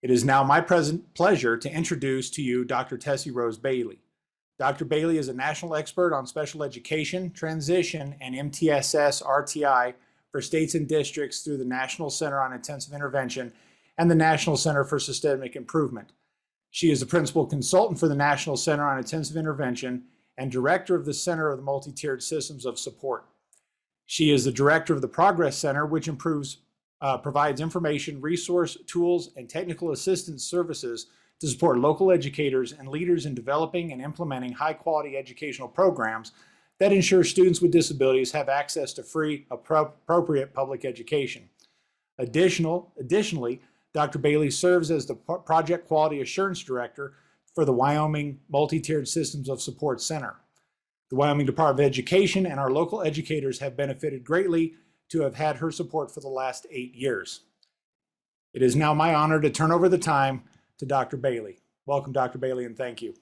It is now my pleasure to introduce to you Dr. Tessie Rose Bailey. Dr. Bailey is a national expert on special education, transition, and MTSS RTI for states and districts through the National Center on Intensive Intervention and the National Center for Systemic Improvement. She is the principal consultant for the National Center on Intensive Intervention and director of the Center of the Multi-Tiered Systems of Support. She is the director of the Progress Center, which provides information, resource, tools, and technical assistance services to support local educators and leaders in developing and implementing high-quality educational programs that ensure students with disabilities have access to free, appropriate public education. Additionally, Dr. Bailey serves as the Project Quality Assurance Director for the Wyoming Multi-Tiered Systems of Support Center. The Wyoming Department of Education and our local educators have benefited greatly to have had her support for the last 8 years. It is now my honor to turn over the time to Dr. Bailey. Welcome, Dr. Bailey, and thank you.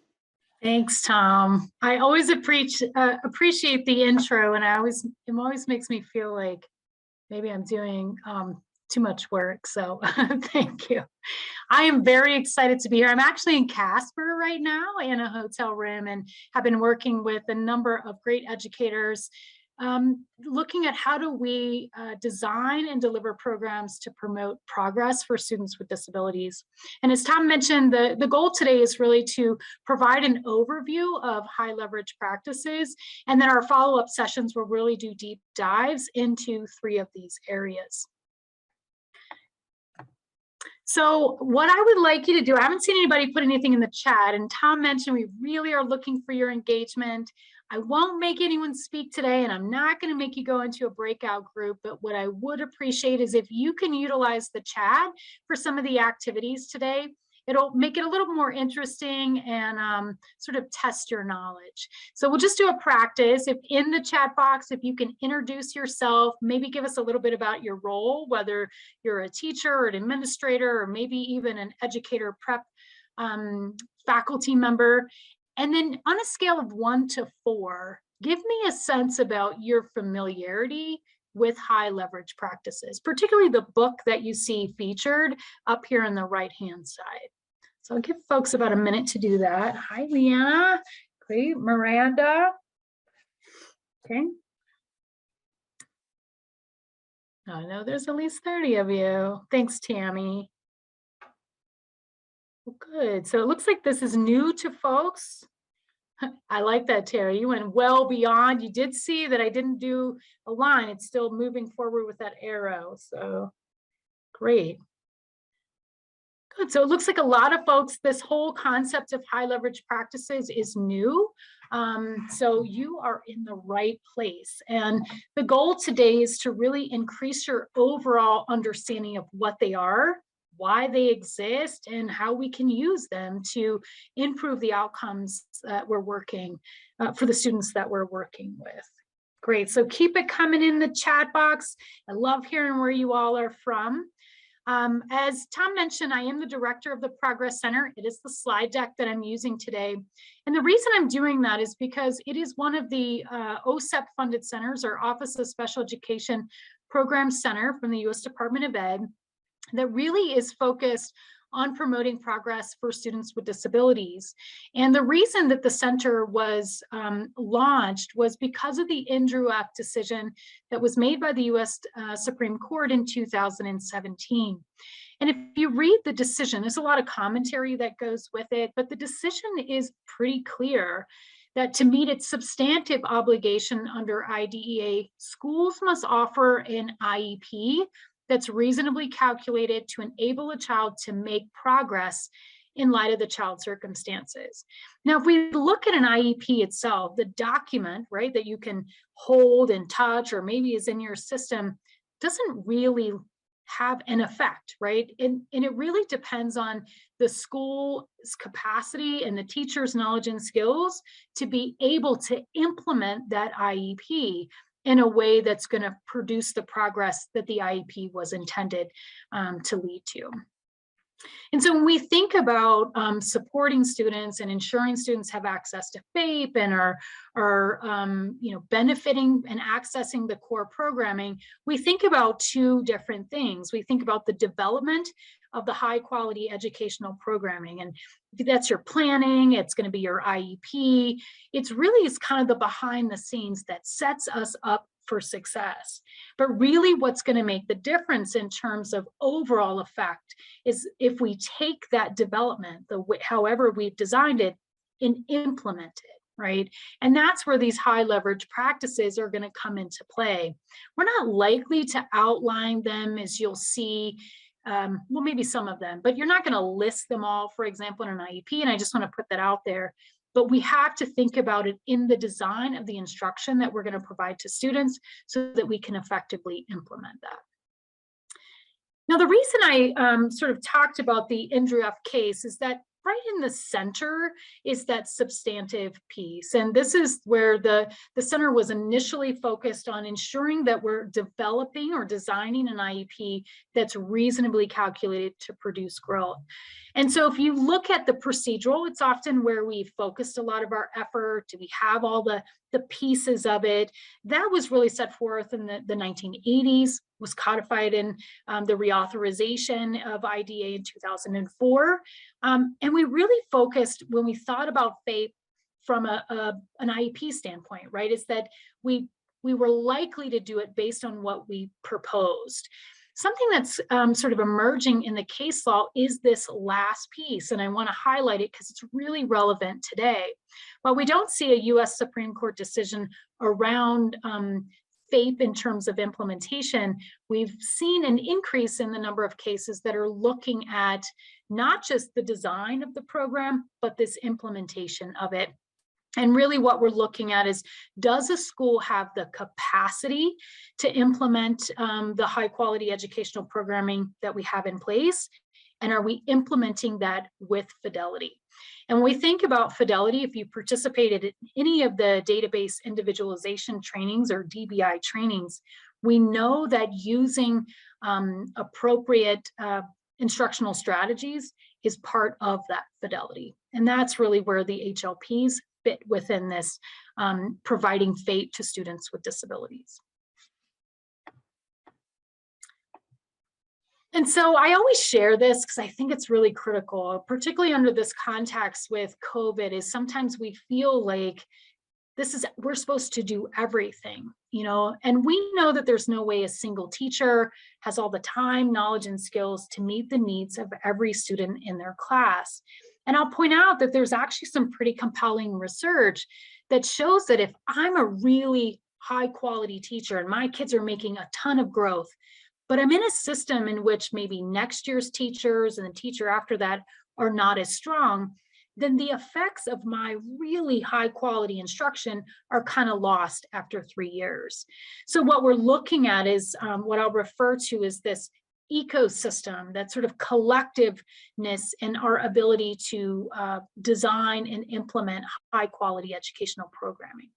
Thanks, Tom. I always appreciate the intro, and it always makes me feel like maybe I'm doing too much work, so thank you. I am very excited to be here. I'm actually in Casper right now in a hotel room and have been working with a number of great educators looking at how do we design and deliver programs to promote progress for students with disabilities. And as Tom mentioned, the goal today is really to provide an overview of high leverage practices, and then our follow-up sessions will really do deep dives into 3 of these areas. So what I would like you to do, I haven't seen anybody put anything in the chat, and Tom mentioned we really are looking for your engagement. I won't make anyone speak today, and I'm not going to make you go into a breakout group, but what I would appreciate is if you can utilize the chat for some of the activities today. It'll make it a little more interesting and sort of test your knowledge. So we'll just do a practice. If in the chat box, if you can introduce yourself, maybe give us a little bit about your role, whether you're a teacher or an administrator, or maybe even an educator prep faculty member. And then on a scale of 1 to 4, give me a sense about your familiarity with high leverage practices, particularly the book that you see featured up here on the right-hand side. So I'll give folks about a minute to do that. Hi, Leanna. Great. Miranda. Okay. I know there's at least 30 of you. Thanks, Tammy. Well, good. So it looks like this is new to folks. I like that, Terry. You went well beyond. You did see that I didn't do a line. It's still moving forward with that arrow. So great. Good. So it looks like a lot of folks, this whole concept of high leverage practices is new. So you are in the right place. And the goal today is to really increase your overall understanding of what they are, why they exist, and how we can use them to improve the outcomes that we're working for the students that we're working with. Great. So keep it coming in the chat box. I love hearing where you all are from. As Tom mentioned, I am the director of the Progress Center. It is the slide deck that I'm using today. And the reason I'm doing that is because it is one of the OSEP funded centers, or Office of Special Education Program Center from the U.S. Department of Ed, that really is focused on promoting progress for students with disabilities. And the reason that the center was launched was because of the NDREW decision that was made by the US Supreme Court in 2017. And if you read the decision, there's a lot of commentary that goes with it, but the decision is pretty clear that to meet its substantive obligation under IDEA, schools must offer an IEP that's reasonably calculated to enable a child to make progress in light of the child's circumstances. Now, if we look at an IEP itself, the document, right, that you can hold and touch, or maybe is in your system, doesn't really have an effect, right? And it really depends on the school's capacity and the teacher's knowledge and skills to be able to implement that IEP in a way that's going to produce the progress that the IEP was intended to lead to. And so when we think about supporting students and ensuring students have access to FAPE and are benefiting and accessing the core programming, we think about two different things. We think about the development of the high quality educational programming, and that's your planning, it's going to be your IEP. It's really is kind of the behind the scenes that sets us up for success. But really what's going to make the difference in terms of overall effect is if we take that development, however we've designed it, and implement it, right? And that's where these high leverage practices are going to come into play. We're not likely to outline them, as you'll see, well, maybe some of them, but you're not going to list them all, for example, in an IEP, and I just want to put that out there. But we have to think about it in the design of the instruction that we're going to provide to students so that we can effectively implement that. Now, the reason I sort of talked about the NDREF case is that right in the center is that substantive piece. And this is where the center was initially focused on ensuring that we're developing or designing an IEP that's reasonably calculated to produce growth. And so if you look at the procedural, it's often where we focused a lot of our effort. We have all the pieces of it. That was really set forth in the 1980s, was codified in the reauthorization of IDA in 2004. And we really focused, when we thought about FAPE from an IEP standpoint, right, is that we were likely to do it based on what we proposed. Something that's sort of emerging in the case law is this last piece, and I want to highlight it because it's really relevant today. While we don't see a US Supreme Court decision around FAPE in terms of implementation, we've seen an increase in the number of cases that are looking at not just the design of the program, but this implementation of it. And really what we're looking at is, does a school have the capacity to implement the high quality educational programming that we have in place? And are we implementing that with fidelity? And when we think about fidelity, if you participated in any of the database individualization trainings or DBI trainings, we know that using appropriate instructional strategies is part of that fidelity. And that's really where the HLPs fit within this, providing FAPE to students with disabilities. And so I always share this because I think it's really critical, particularly under this context with COVID, is sometimes we feel like we're supposed to do everything, and we know that there's no way a single teacher has all the time, knowledge, and skills to meet the needs of every student in their class. And I'll point out that there's actually some pretty compelling research that shows that if I'm a really high quality teacher and my kids are making a ton of growth, but I'm in a system in which maybe next year's teachers and the teacher after that are not as strong, then the effects of my really high quality instruction are kind of lost after 3 years. So what we're looking at is what I'll refer to as this ecosystem, that sort of collectiveness in our ability to design and implement high quality educational programming.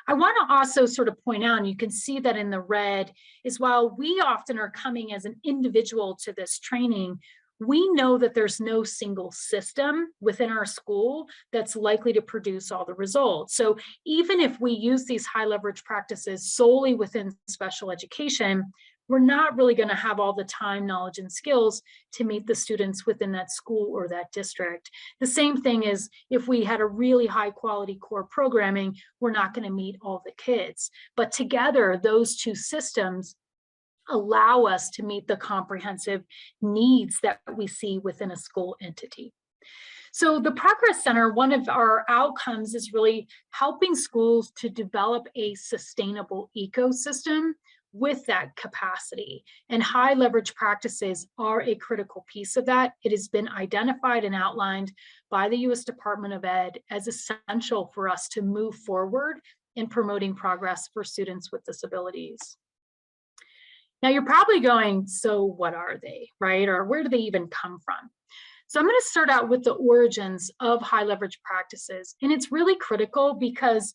I want to also sort of point out, and you can see that in the red, is while we often are coming as an individual to this training, we know that there's no single system within our school that's likely to produce all the results. So even if we use these high leverage practices solely within special education, we're not really going to have all the time, knowledge, and skills to meet the students within that school or that district. The same thing is if we had a really high quality core programming, we're not going to meet all the kids. But together, those two systems allow us to meet the comprehensive needs that we see within a school entity. So the Progress Center, one of our outcomes is really helping schools to develop a sustainable ecosystem with that capacity. And high leverage practices are a critical piece of that. It has been identified and outlined by the US Department of Ed as essential for us to move forward in promoting progress for students with disabilities. Now you're probably going, so what are they, right? Or where do they even come from? So I'm going to start out with the origins of high leverage practices. And it's really critical because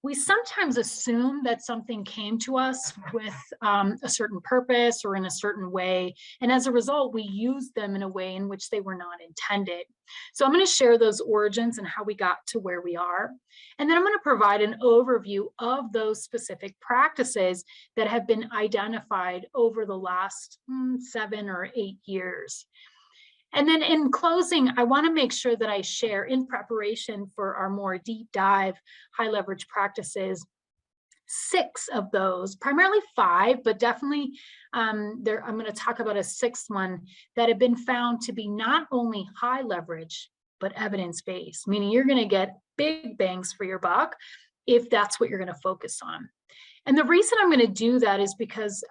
we sometimes assume that something came to us with a certain purpose or in a certain way. And as a result, we use them in a way in which they were not intended. So I'm going to share those origins and how we got to where we are. And then I'm going to provide an overview of those specific practices that have been identified over the last 7 or 8 years. And then in closing, I want to make sure that I share, in preparation for our more deep dive high leverage practices, 6 of those, primarily 5, but definitely I'm going to talk about a 6th one that have been found to be not only high leverage, but evidence-based, meaning you're going to get big bangs for your buck if that's what you're going to focus on. And the reason I'm going to do that is because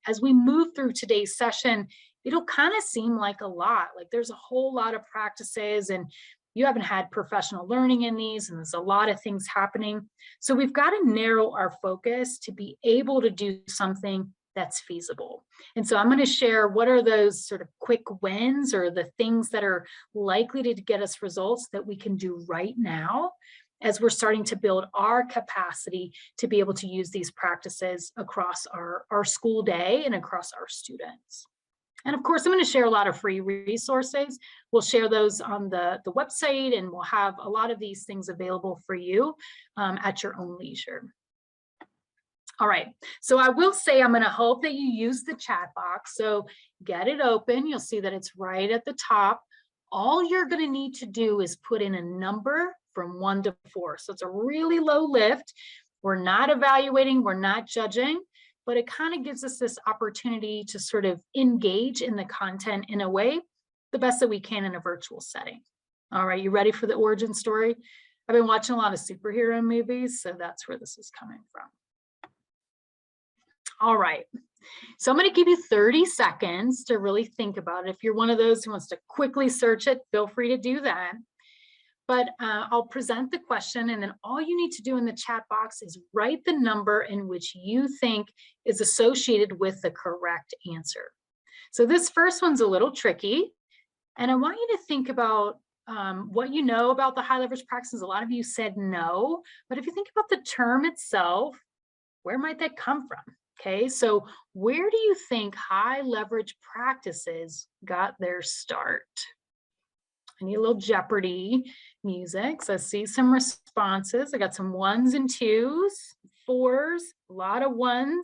as we move through today's session, it'll kind of seem like a lot, like there's a whole lot of practices and you haven't had professional learning in these and there's a lot of things happening. So we've got to narrow our focus to be able to do something that's feasible. And so I'm going to share what are those sort of quick wins or the things that are likely to get us results that we can do right now as we're starting to build our capacity to be able to use these practices across our school day and across our students. And of course, I'm going to share a lot of free resources. We'll share those on the website, and we'll have a lot of these things available for you at your own leisure. All right, so I will say I'm going to hope that you use the chat box. So get it open. You'll see that it's right at the top. All you're going to need to do is put in a number from 1 to 4. So it's a really low lift. We're not evaluating, we're not judging, but it kind of gives us this opportunity to sort of engage in the content in a way the best that we can in a virtual setting. All right, you ready for the origin story? I've been watching a lot of superhero movies, so that's where this is coming from. All right, so I'm going to give you 30 seconds to really think about it. If you're one of those who wants to quickly search it, feel free to do that. But I'll present the question, and then all you need to do in the chat box is write the number in which you think is associated with the correct answer. So this first one's a little tricky, and I want you to think about what you know about the high leverage practices. A lot of you said no, but if you think about the term itself, where might that come from? Okay, so where do you think high leverage practices got their start? I need a little Jeopardy music. So I see some responses. I got some 1s and 2s, 4s, a lot of 1s.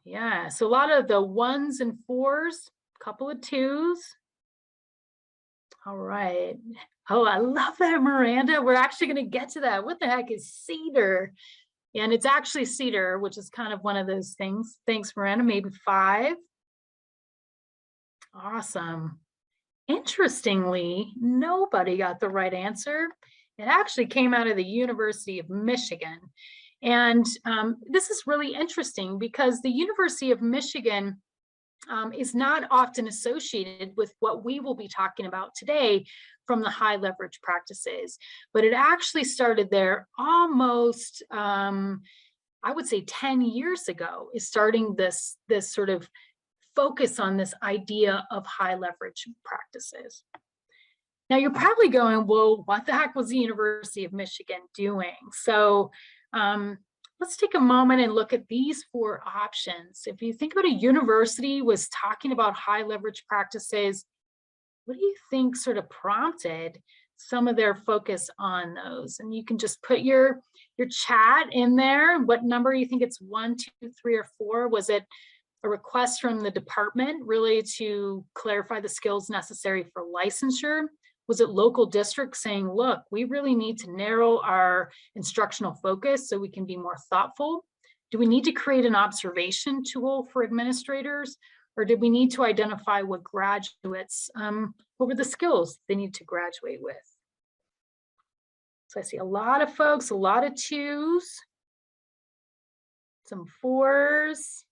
Yeah, so a lot of the 1s and 4s, a couple of 2s. All right. Oh, I love that, Miranda. We're actually going to get to that. What the heck is cedar? And it's actually cedar, which is kind of one of those things. Thanks, Miranda. Maybe 5. Awesome. Interestingly, nobody got the right answer. It actually came out of the University of Michigan. And this is really interesting because the University of Michigan is not often associated with what we will be talking about today from the high leverage practices. But it actually started there almost, I would say 10 years ago, is starting this sort of focus on this idea of high leverage practices. Now you're probably going, well, what the heck was the University of Michigan doing? So let's take a moment and look at these 4 options. If you think about a university was talking about high leverage practices, what do you think sort of prompted some of their focus on those? And you can just put your chat in there. What number you think it's 1, 2, 3, or 4? Was it a request from the department really to clarify the skills necessary for licensure? Was it local districts saying, look, we really need to narrow our instructional focus so we can be more thoughtful? Do we need to create an observation tool for administrators? Or did we need to identify what graduates, what were the skills they need to graduate with? So I see a lot of folks, a lot of 2s, some 4s.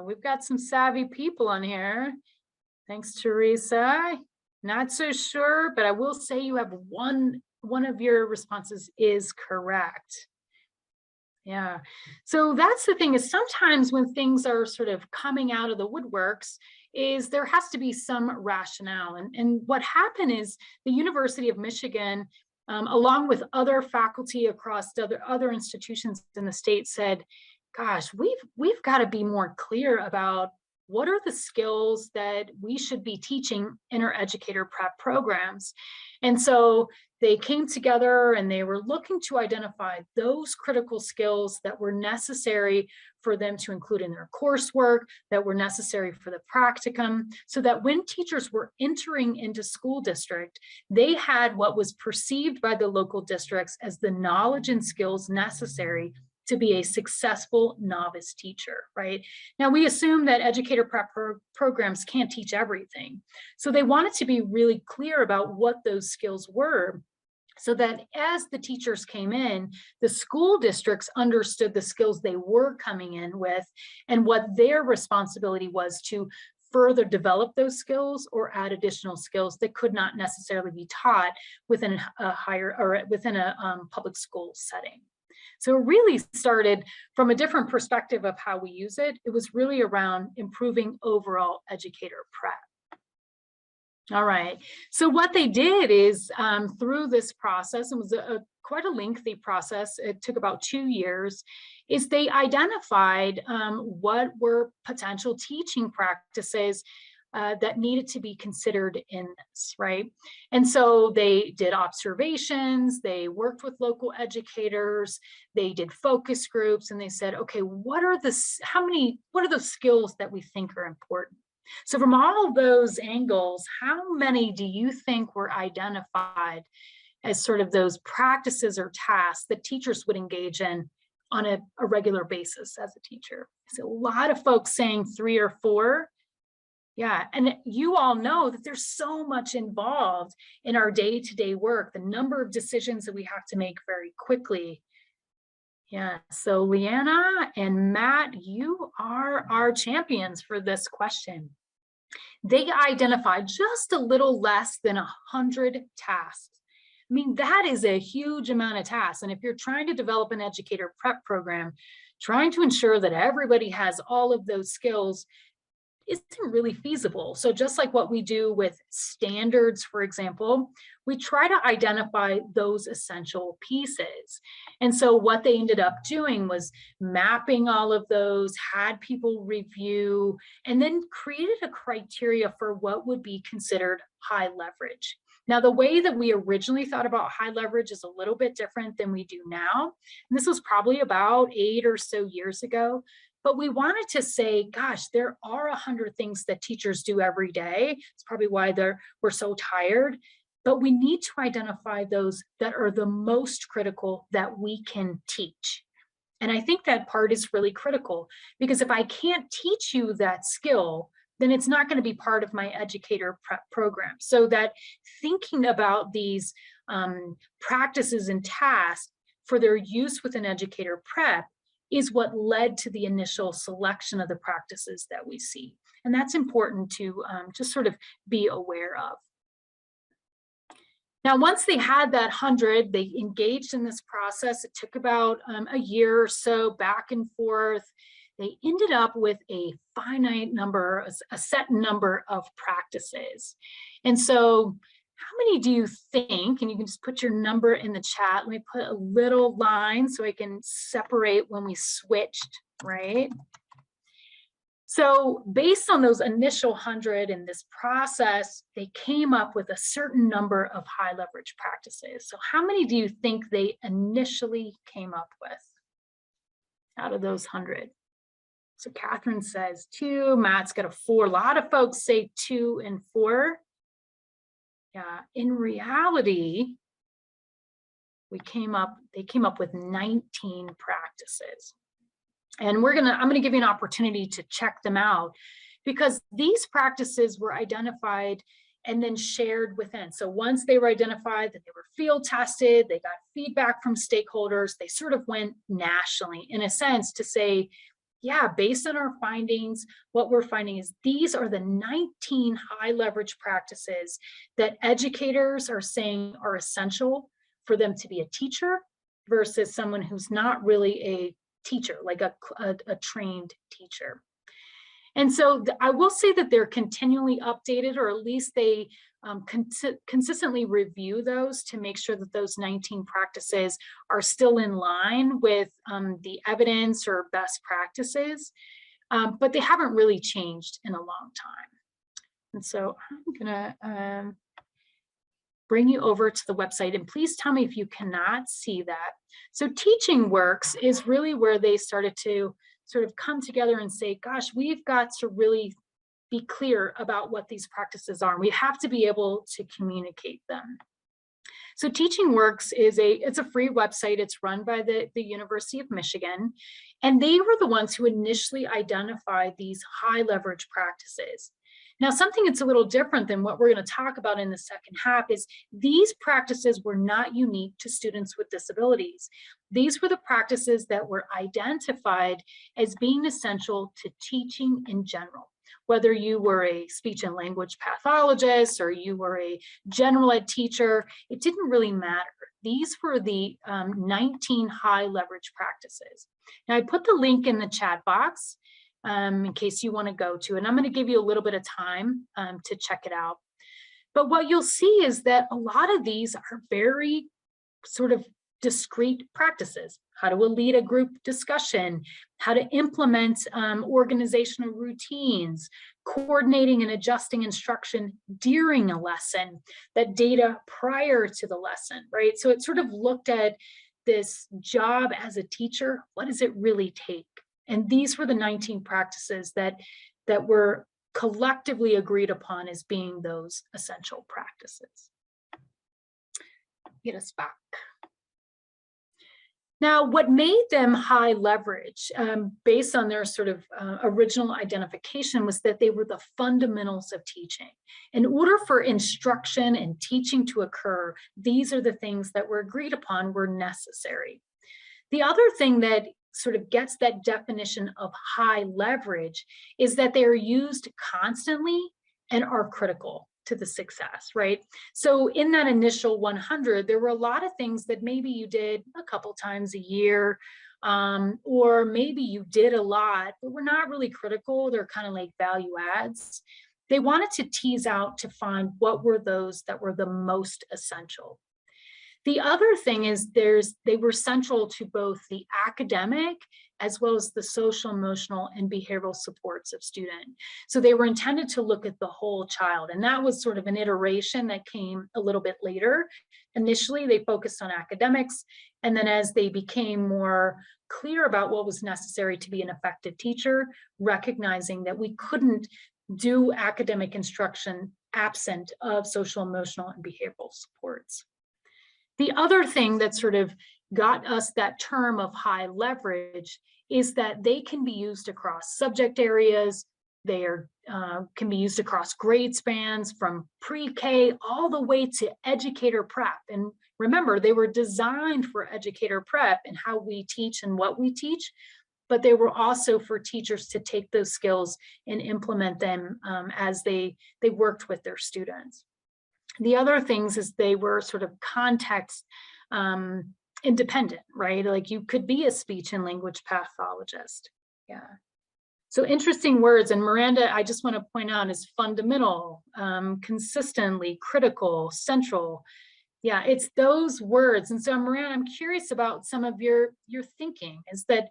We've got some savvy people on here. Thanks, Teresa. Not so sure, but I will say you have one of your responses is correct. Yeah, so that's the thing, is sometimes when things are sort of coming out of the woodworks, is there has to be some rationale. And what happened is the University of Michigan along with other faculty across other institutions in the state, said, gosh, we've got to be more clear about what are the skills that we should be teaching in our educator prep programs. And so they came together and they were looking to identify those critical skills that were necessary for them to include in their coursework, that were necessary for the practicum, so that when teachers were entering into school district, they had what was perceived by the local districts as the knowledge and skills necessary to be a successful novice teacher, right? Now, we assume that educator prep programs can't teach everything. So they wanted to be really clear about what those skills were, so that as the teachers came in, the school districts understood the skills they were coming in with and what their responsibility was to further develop those skills or add additional skills that could not necessarily be taught within a higher or within a public school setting. So it really started from a different perspective of how we use it. It was really around improving overall educator prep. All right, so what they did is through this process, it was quite a lengthy process, it took about 2 years, is they identified what were potential teaching practices that needed to be considered in this, right? And so they did observations, they worked with local educators, they did focus groups, and they said, okay, what are the skills that we think are important? So from all of those angles, how many do you think were identified as sort of those practices or tasks that teachers would engage in on a regular basis as a teacher? So a lot of folks saying 3 or 4. Yeah, and you all know that there's so much involved in our day-to-day work, the number of decisions that we have to make very quickly. Yeah, so Leanna and Matt, you are our champions for this question. They identified just a little less than 100 tasks. I mean, that is a huge amount of tasks. And if you're trying to develop an educator prep program, trying to ensure that everybody has all of those skills isn't really feasible. So just like what we do with standards, for example, we try to identify those essential pieces. And so what they ended up doing was mapping all of those, had people review, and then created a criteria for what would be considered high leverage. Now, the way that we originally thought about high leverage is a little bit different than we do now. And this was probably about 8 or so years ago. But we wanted to say, gosh, there are 100 things that teachers do every day. It's probably why we're so tired. But we need to identify those that are the most critical that we can teach. And I think that part is really critical, because if I can't teach you that skill, then it's not going to be part of my educator prep program. So that thinking about these practices and tasks for their use within educator prep is what led to the initial selection of the practices that we see. And that's important to just sort of be aware of. Now, once they had that 100, they engaged in this process. It took about a year or so, back and forth. They ended up with a finite number, a set number of practices. And so how many do you think, and you can just put your number in the chat, let me put a little line so I can separate when we switched, right? So based on those initial 100 in this process, they came up with a certain number of high leverage practices. So how many do you think they initially came up with out of those 100? So Catherine says 2, Matt's got a 4. A lot of folks say 2 and 4. Yeah, in reality, they came up with 19 practices. And I'm gonna give you an opportunity to check them out, because these practices were identified and then shared within. So once they were identified, that they were field tested, they got feedback from stakeholders, they sort of went nationally in a sense to say, yeah, based on our findings, what we're finding is these are the 19 high leverage practices that educators are saying are essential for them to be a teacher versus someone who's not really a teacher, like a trained teacher. And so I will say that they're continually updated, or at least they consistently review those to make sure that those 19 practices are still in line with the evidence or best practices, but they haven't really changed in a long time. And so I'm gonna bring you over to the website, and please tell me if you cannot see that. So Teaching Works is really where they started to sort of come together and say, gosh, we've got to really be clear about what these practices are. We have to be able to communicate them. So Teaching Works is it's a free website. It's run by the University of Michigan. And they were the ones who initially identified these high leverage practices. Now, something that's a little different than what we're going to talk about in the second half is these practices were not unique to students with disabilities. These were the practices that were identified as being essential to teaching in general. Whether you were a speech and language pathologist or you were a general ed teacher, it didn't really matter. These were the 19 high leverage practices. Now, I put the link in the chat box in case you want to go to, and I'm going to give you a little bit of time to check it out. But what you'll see is that a lot of these are very sort of discrete practices. How to lead a group discussion, how to implement organizational routines, coordinating and adjusting instruction during a lesson, that data prior to the lesson, right? So it sort of looked at this job as a teacher. What does it really take? And these were the 19 practices that were collectively agreed upon as being those essential practices. Get us back. Now, what made them high leverage, based on their sort of original identification, was that they were the fundamentals of teaching. In order for instruction and teaching to occur, these are the things that were agreed upon were necessary. The other thing that sort of gets that definition of high leverage is that they are used constantly and are critical to the success, right? So in that initial 100, there were a lot of things that maybe you did a couple times a year, or maybe you did a lot, but were not really critical. They're kind of like value adds. They wanted to tease out to find what were those that were the most essential. The other thing is they were central to both the academic as well as the social, emotional, and behavioral supports of student. So they were intended to look at the whole child. And that was sort of an iteration that came a little bit later. Initially, they focused on academics. And then as they became more clear about what was necessary to be an effective teacher, recognizing that we couldn't do academic instruction absent of social, emotional, and behavioral supports. The other thing that sort of got us that term of high leverage is that they can be used across subject areas. They can be used across grade spans from pre-K all the way to educator prep. And remember, they were designed for educator prep and how we teach and what we teach, but they were also for teachers to take those skills and implement them as they worked with their students. The other things is they were sort of context independent, right? Like you could be a speech and language pathologist. Yeah. So interesting words. And Miranda, I just want to point out, is fundamental, consistently, critical, central. Yeah, it's those words. And so Miranda, I'm curious about some of your thinking is that,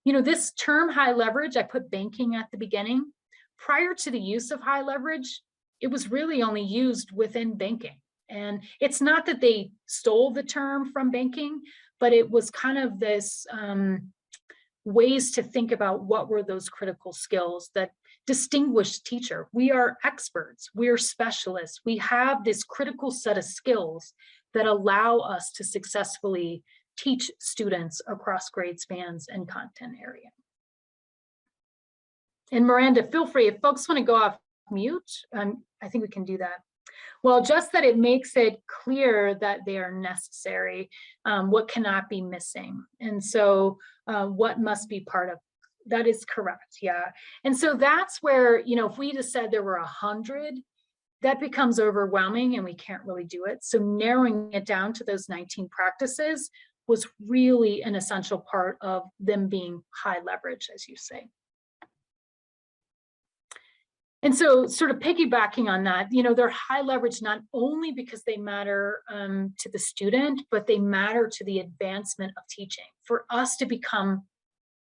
you know, this term high leverage, I put banking at the beginning. Prior to the use of high leverage, it was really only used within banking. And it's not that they stole the term from banking, but it was kind of this ways to think about what were those critical skills that distinguish teacher. We are experts, we are specialists. We have this critical set of skills that allow us to successfully teach students across grade spans and content area. And Miranda, feel free, if folks want to go off mute, I think we can do that. Well, just that it makes it clear that they are necessary, what cannot be missing. And so what must be part of, that is correct, yeah. And so that's where, you know, if we just said there were 100, that becomes overwhelming and we can't really do it. So narrowing it down to those 19 practices was really an essential part of them being high leverage, as you say. And so sort of piggybacking on that, they're high leverage not only because they matter to the student, but they matter to the advancement of teaching. For us to become,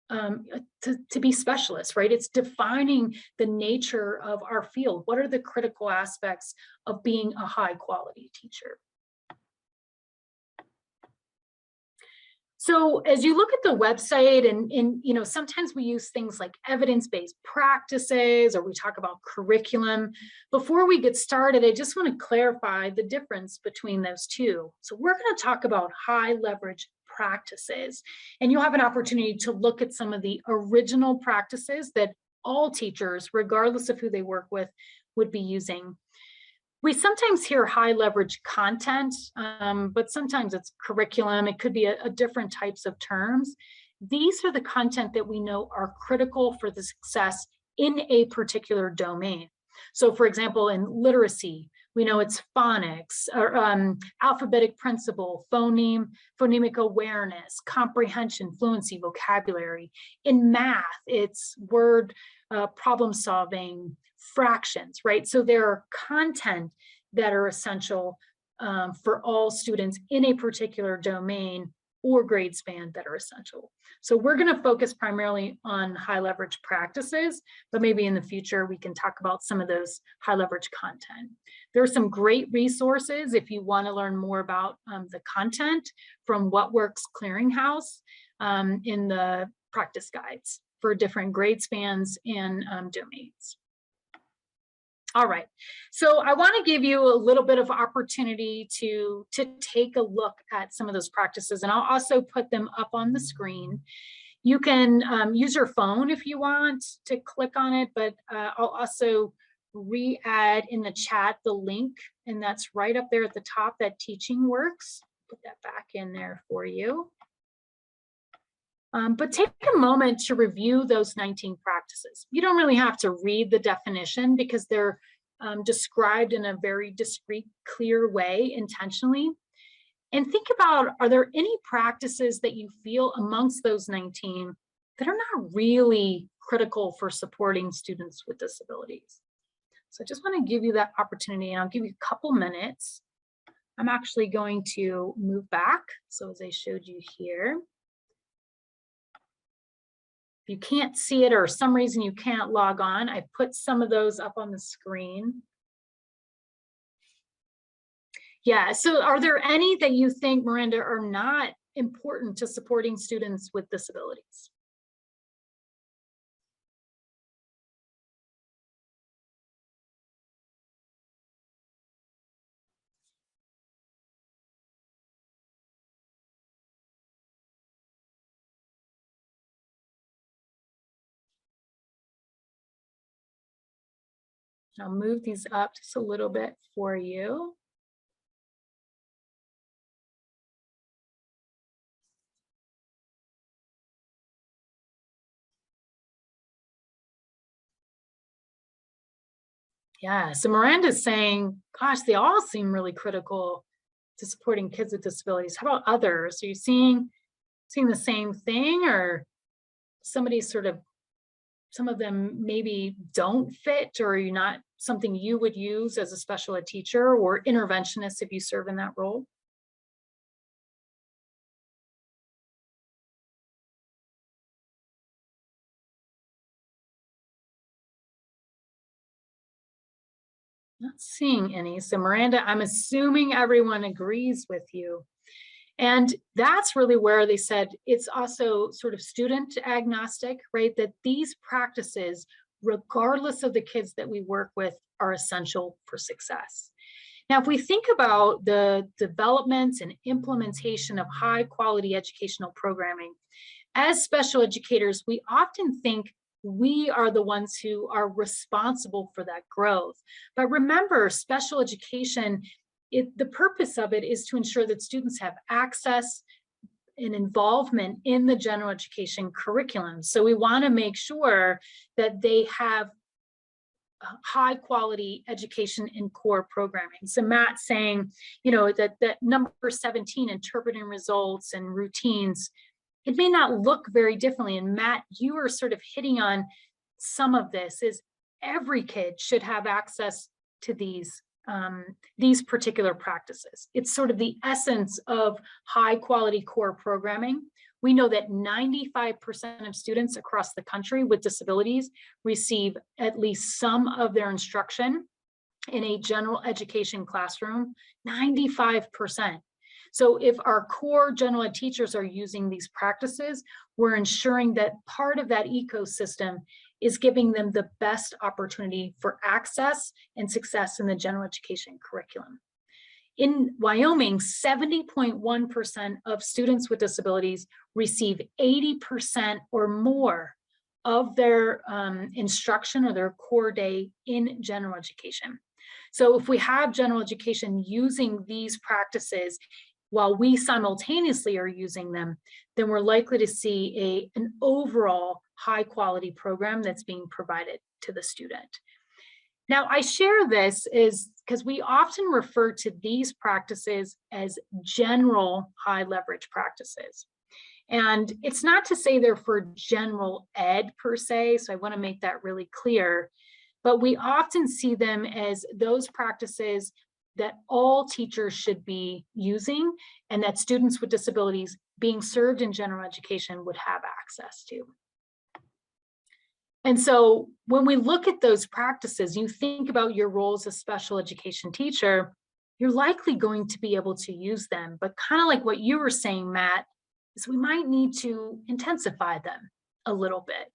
to be specialists, right? It's defining the nature of our field. What are the critical aspects of being a high quality teacher? So as you look at the website and sometimes we use things like evidence-based practices, or we talk about curriculum. Before we get started, I just want to clarify the difference between those two. So we're going to talk about high leverage practices, and you'll have an opportunity to look at some of the original practices that all teachers, regardless of who they work with, would be using. We sometimes hear high leverage content, but sometimes it's curriculum. It could be a different types of terms. These are the content that we know are critical for the success in a particular domain. So for example, in literacy, we know it's phonics, or alphabetic principle, phonemic awareness, comprehension, fluency, vocabulary. In math, it's word problem solving, fractions, right? So there are content that are essential for all students in a particular domain or grade span that are essential. So we're going to focus primarily on high leverage practices, but maybe in the future we can talk about some of those high leverage content. There are some great resources if you want to learn more about the content from What Works Clearinghouse in the practice guides for different grade spans and domains. All right, so I want to give you a little bit of opportunity to take a look at some of those practices, and I'll also put them up on the screen. You can use your phone if you want to click on it, but I'll also re-add in the chat the link, and that's right up there at the top, that Teaching Works. Put that back in there for you. But take a moment to review those 19 practices. You don't really have to read the definition because they're described in a very discrete, clear way intentionally. And think about, are there any practices that you feel amongst those 19 that are not really critical for supporting students with disabilities? So I just want to give you that opportunity, and I'll give you a couple minutes. I'm actually going to move back. So as I showed you here, if you can't see it or for some reason you can't log on, I put some of those up on the screen. Yeah, so are there any that you think, Miranda, are not important to supporting students with disabilities? I'll move these up just a little bit for you. Yeah, so Miranda's saying, gosh, they all seem really critical to supporting kids with disabilities. How about others? Are you seeing the same thing, or somebody sort of, some of them maybe don't fit, or are you not something you would use as a special ed teacher or interventionist if you serve in that role? Not seeing any. So Miranda, I'm assuming everyone agrees with you. And that's really where they said it's also sort of student agnostic, right? That these practices, regardless of the kids that we work with, are essential for success. Now, if we think about the development and implementation of high quality educational programming, as special educators, we often think we are the ones who are responsible for that growth. But remember, special education, the purpose of it is to ensure that students have access and involvement in the general education curriculum. So we want to make sure that they have high quality education in core programming. So Matt's saying, that number 17, interpreting results and routines, it may not look very differently. And Matt, you are sort of hitting on some of this. Is every kid should have access to these particular practices. It's sort of the essence of high quality core programming. We know that 95% of students across the country with disabilities receive at least some of their instruction in a general education classroom, 95%. So if our core general ed teachers are using these practices, we're ensuring that part of that ecosystem is giving them the best opportunity for access and success in the general education curriculum. In Wyoming, 70.1% of students with disabilities receive 80% or more of their instruction or their core day in general education. So if we have general education using these practices while we simultaneously are using them, then we're likely to see an overall high quality program that's being provided to the student. Now, I share this is because we often refer to these practices as general high leverage practices. And it's not to say they're for general ed per se, so I want to make that really clear, but we often see them as those practices that all teachers should be using and that students with disabilities being served in general education would have access to. And so when we look at those practices, you think about your role as a special education teacher, you're likely going to be able to use them, but kind of like what you were saying, Matt, is we might need to intensify them a little bit.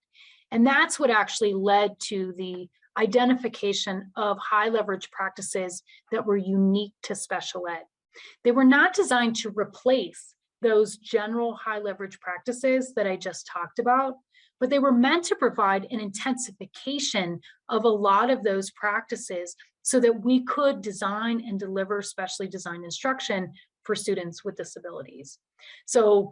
And that's what actually led to the identification of high leverage practices that were unique to special ed. They were not designed to replace those general high leverage practices that I just talked about, but they were meant to provide an intensification of a lot of those practices so that we could design and deliver specially designed instruction for students with disabilities. So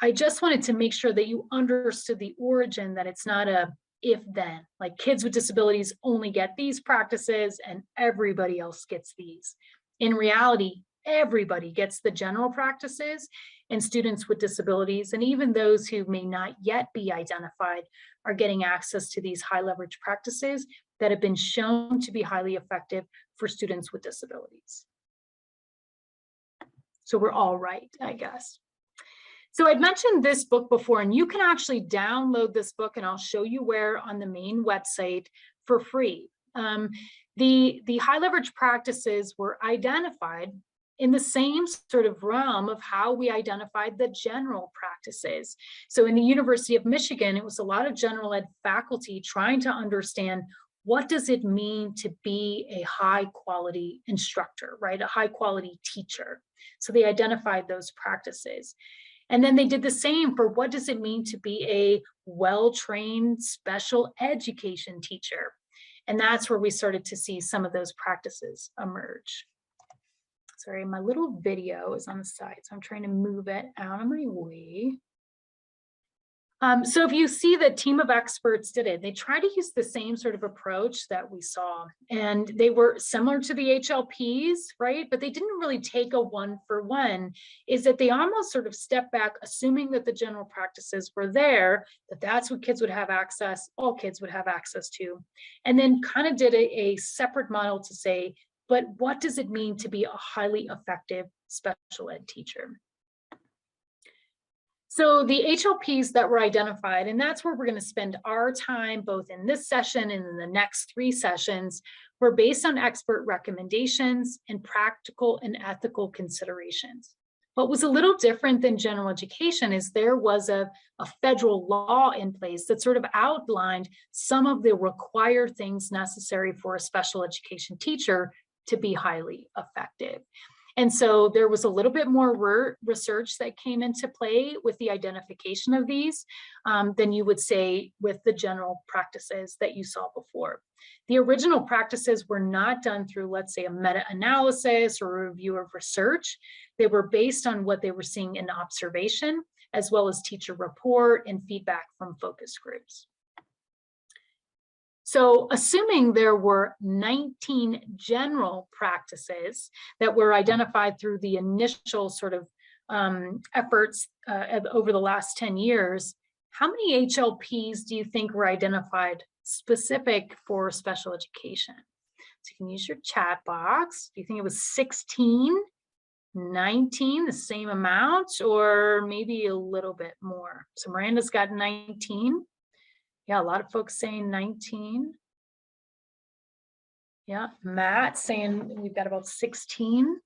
I just wanted to make sure that you understood the origin, that it's not a if then, like kids with disabilities only get these practices and everybody else gets these. In reality, everybody gets the general practices, and students with disabilities, and even those who may not yet be identified, are getting access to these high leverage practices that have been shown to be highly effective for students with disabilities. So we're all right, I guess. So I'd mentioned this book before, and you can actually download this book, and I'll show you where on the main website for free. The high leverage practices were identified in the same sort of realm of how we identified the general practices. So in the University of Michigan, it was a lot of general ed faculty trying to understand, what does it mean to be a high quality instructor, right? A high quality teacher. So they identified those practices. And then they did the same for what does it mean to be a well-trained special education teacher. And that's where we started to see some of those practices emerge. Sorry, my little video is on the side, so I'm trying to move it out of my way. So if you see the team of experts did it, they tried to use the same sort of approach that we saw, and they were similar to the HLPs, right? But they didn't really take a one-for-one, is that they almost sort of stepped back, assuming that the general practices were there, that that's what kids would have access, all kids would have access to, and then kind of did a separate model to say, but what does it mean to be a highly effective special ed teacher? So the HLPs that were identified, and that's where we're going to spend our time, both in this session and in the next 3 sessions, were based on expert recommendations and practical and ethical considerations. What was a little different than general education is there was a federal law in place that sort of outlined some of the required things necessary for a special education teacher to be highly effective. And so there was a little bit more research that came into play with the identification of these than you would say with the general practices that you saw before. The original practices were not done through, let's say, a meta-analysis or a review of research. They were based on what they were seeing in observation, as well as teacher report and feedback from focus groups. So assuming there were 19 general practices that were identified through the initial sort of efforts over the last 10 years, how many HLPs do you think were identified specific for special education. So you can use your chat box. Do you think it was 16, 19, the same amount, or maybe a little bit more? So Miranda's got 19. Yeah, a lot of folks saying 19. Yeah, Matt saying we've got about 16.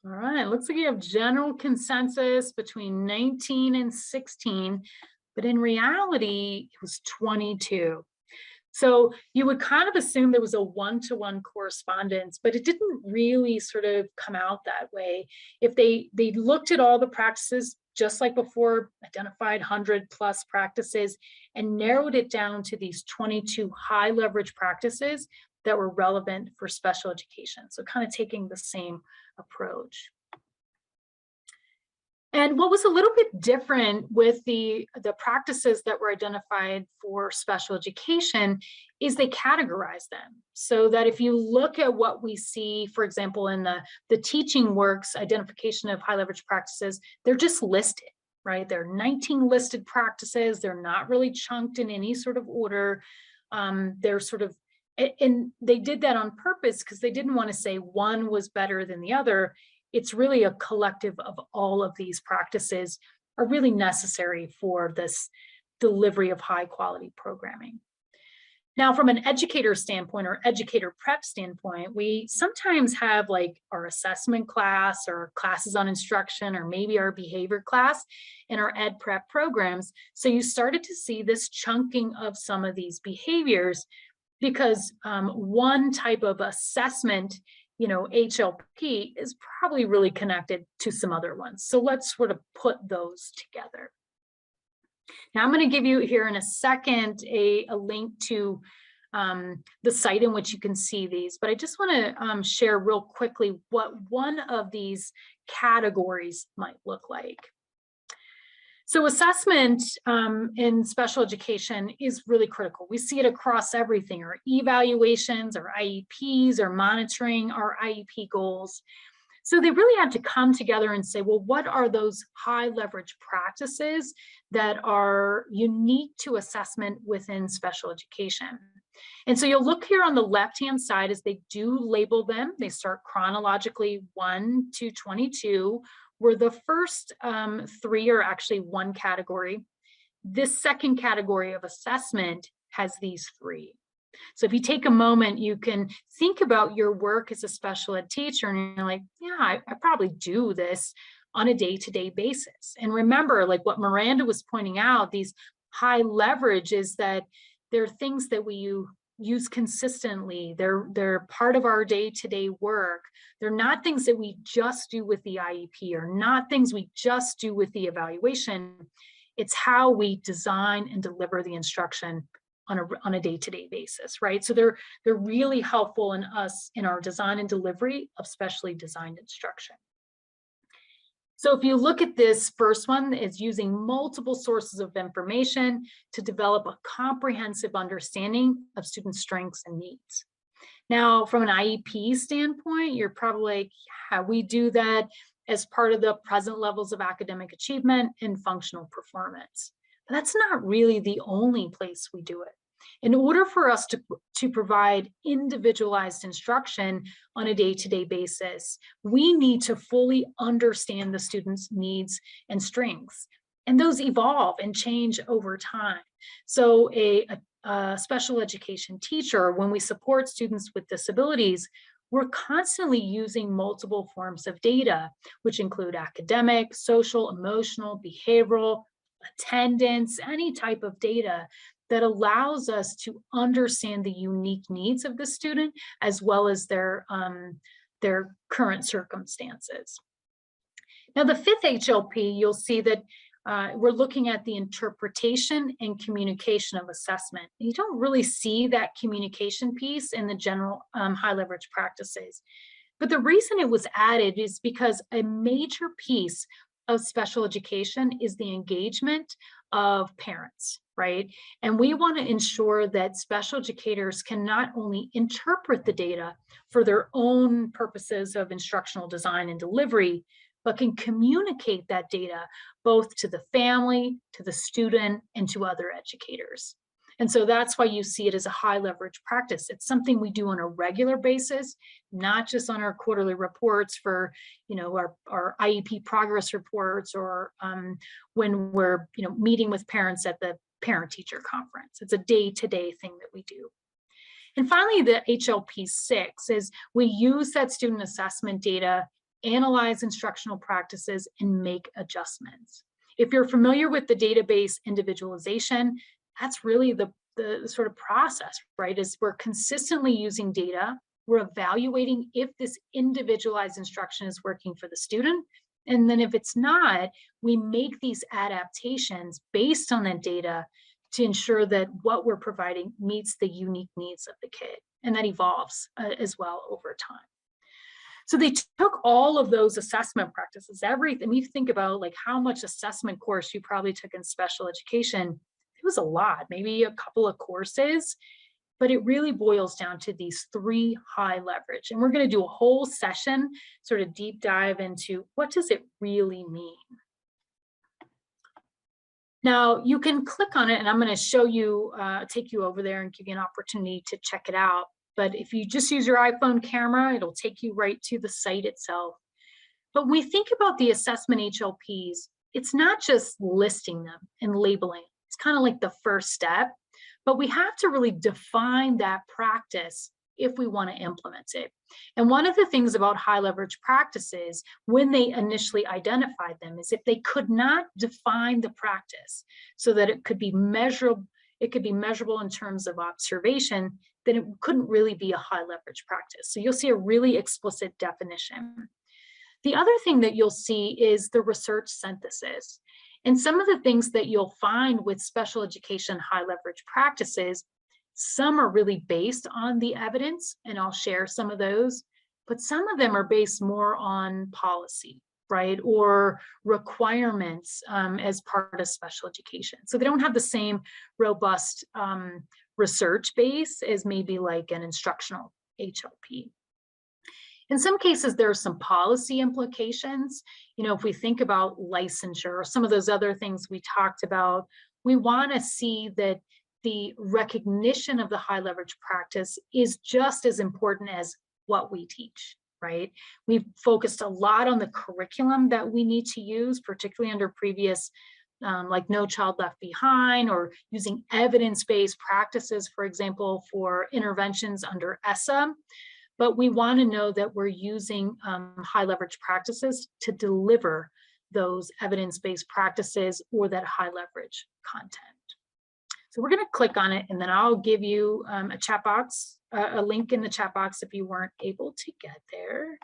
All right, looks like you have general consensus between 19 and 16, but in reality, it was 22. So you would kind of assume there was a one-to-one correspondence, but it didn't really sort of come out that way. If they looked at all the practices, just like before, identified 100 plus practices and narrowed it down to these 22 high leverage practices that were relevant for special education. So kind of taking the same approach. And what was a little bit different with the practices that were identified for special education is they categorize them. So that if you look at what we see, for example, in the teaching works identification of high leverage practices, they're just listed, right? There are 19 listed practices. They're not really chunked in any sort of order. They're sort of, and they did that on purpose because they didn't want to say one was better than the other. It's really a collective of all of these practices are really necessary for this delivery of high quality programming. Now, from an educator standpoint or educator prep standpoint, we sometimes have like our assessment class or classes on instruction or maybe our behavior class in our ed prep programs. So you started to see this chunking of some of these behaviors because one type of assessment, HLP is probably really connected to some other ones. So let's sort of put those together. Now I'm going to give you here in a second a link to the site in which you can see these, but I just want to share real quickly what one of these categories might look like. So assessment in special education is really critical. We see it across everything, our evaluations, our IEPs, our monitoring, our IEP goals. So they really had to come together and say, well, what are those high leverage practices that are unique to assessment within special education? And so you'll look here on the left-hand side as they do label them. They start chronologically 1 to 22, where the first 3 are actually one category. This second category of assessment has these 3. So if you take a moment, you can think about your work as a special ed teacher and you're like, yeah, I probably do this on a day-to-day basis. And remember, like what Miranda was pointing out, these high leverage is that there are things that we use consistently. They're part of our day-to-day work. They're not things that we just do with the IEP or not things we just do with the evaluation. It's how we design and deliver the instruction on a day-to-day basis, right? So they're really helpful in us in our design and delivery of specially designed instruction. So if you look at this first one, it's using multiple sources of information to develop a comprehensive understanding of student strengths and needs. Now, from an IEP standpoint, you're probably like, yeah, we do that as part of the present levels of academic achievement and functional performance. But that's not really the only place we do it. In order for us to provide individualized instruction on a day-to-day basis, we need to fully understand the student's needs and strengths. And those evolve and change over time. So a special education teacher, when we support students with disabilities, we're constantly using multiple forms of data, which include academic, social, emotional, behavioral, attendance, any type of data that allows us to understand the unique needs of the student as well as their current circumstances. Now, the 5th HLP, you'll see that we're looking at the interpretation and communication of assessment. You don't really see that communication piece in the general high leverage practices. But the reason it was added is because a major piece of special education is the engagement of parents, right? And we want to ensure that special educators can not only interpret the data for their own purposes of instructional design and delivery, but can communicate that data both to the family, to the student, and to other educators. And so that's why you see it as a high leverage practice. It's something we do on a regular basis, not just on our quarterly reports for, our IEP progress reports, or when we're, meeting with parents at the parent-teacher conference. It's a day-to-day thing that we do. And finally, the HLP6 is we use that student assessment data, analyze instructional practices, and make adjustments. If you're familiar with the database individualization, that's really the sort of process, right? Is we're consistently using data, we're evaluating if this individualized instruction is working for the student, and then if it's not, we make these adaptations based on that data to ensure that what we're providing meets the unique needs of the kid, and that evolves as well over time. So they took all of those assessment practices, everything. You think about like how much assessment course you probably took in special education. It was a lot, maybe a couple of courses, but it really boils down to these 3 high leverage. And we're going to do a whole session, sort of deep dive into what does it really mean. Now you can click on it, and I'm going to show you, take you over there and give you an opportunity to check it out. But if you just use your iPhone camera, it'll take you right to the site itself. But when we think about the assessment HLPs, it's not just listing them and labeling. It's kind of like the first step, but we have to really define that practice if we want to implement it. And one of the things about high leverage practices, when they initially identified them, is if they could not define the practice so that it could be measurable, in terms of observation, then it couldn't really be a high leverage practice. So you'll see a really explicit definition. The other thing that you'll see is the research synthesis. And some of the things that you'll find with special education high leverage practices, some are really based on the evidence, and I'll share some of those, but some of them are based more on policy, right? Or requirements as part of special education. So they don't have the same robust research base as maybe like an instructional HLP. In some cases, there are some policy implications. If we think about licensure or some of those other things we talked about, we want to see that the recognition of the high leverage practice is just as important as what we teach, right? We've focused a lot on the curriculum that we need to use, particularly under previous, like No Child Left Behind, or using evidence-based practices, for example, for interventions under ESSA. But we want to know that we're using high leverage practices to deliver those evidence-based practices or that high leverage content. So we're going to click on it, and then I'll give you a chat box, a link in the chat box if you weren't able to get there.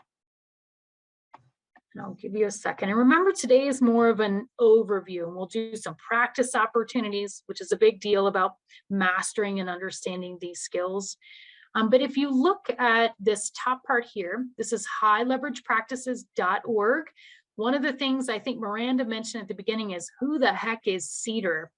And I'll give you a second. And remember, today is more of an overview, and we'll do some practice opportunities, which is a big deal about mastering and understanding these skills. But if you look at this top part here, this is highleveragepractices.org. One of the things I think Miranda mentioned at the beginning is, who the heck is CEDAR?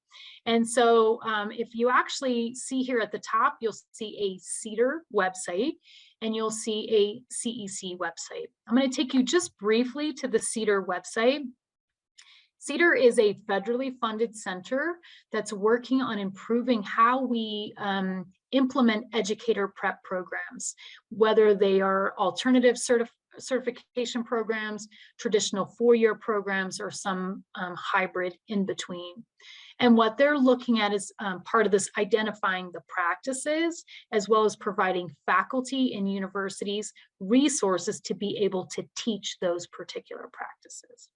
And so if you actually see here at the top, you'll see a CEDAR website, and you'll see a CEC website. I'm going to take you just briefly to the CEDAR website. CEDAR is a federally funded center that's working on improving how we implement educator prep programs, whether they are alternative certification programs, traditional four-year programs, or some hybrid in between. And what they're looking at is part of this identifying the practices, as well as providing faculty and universities resources to be able to teach those particular practices.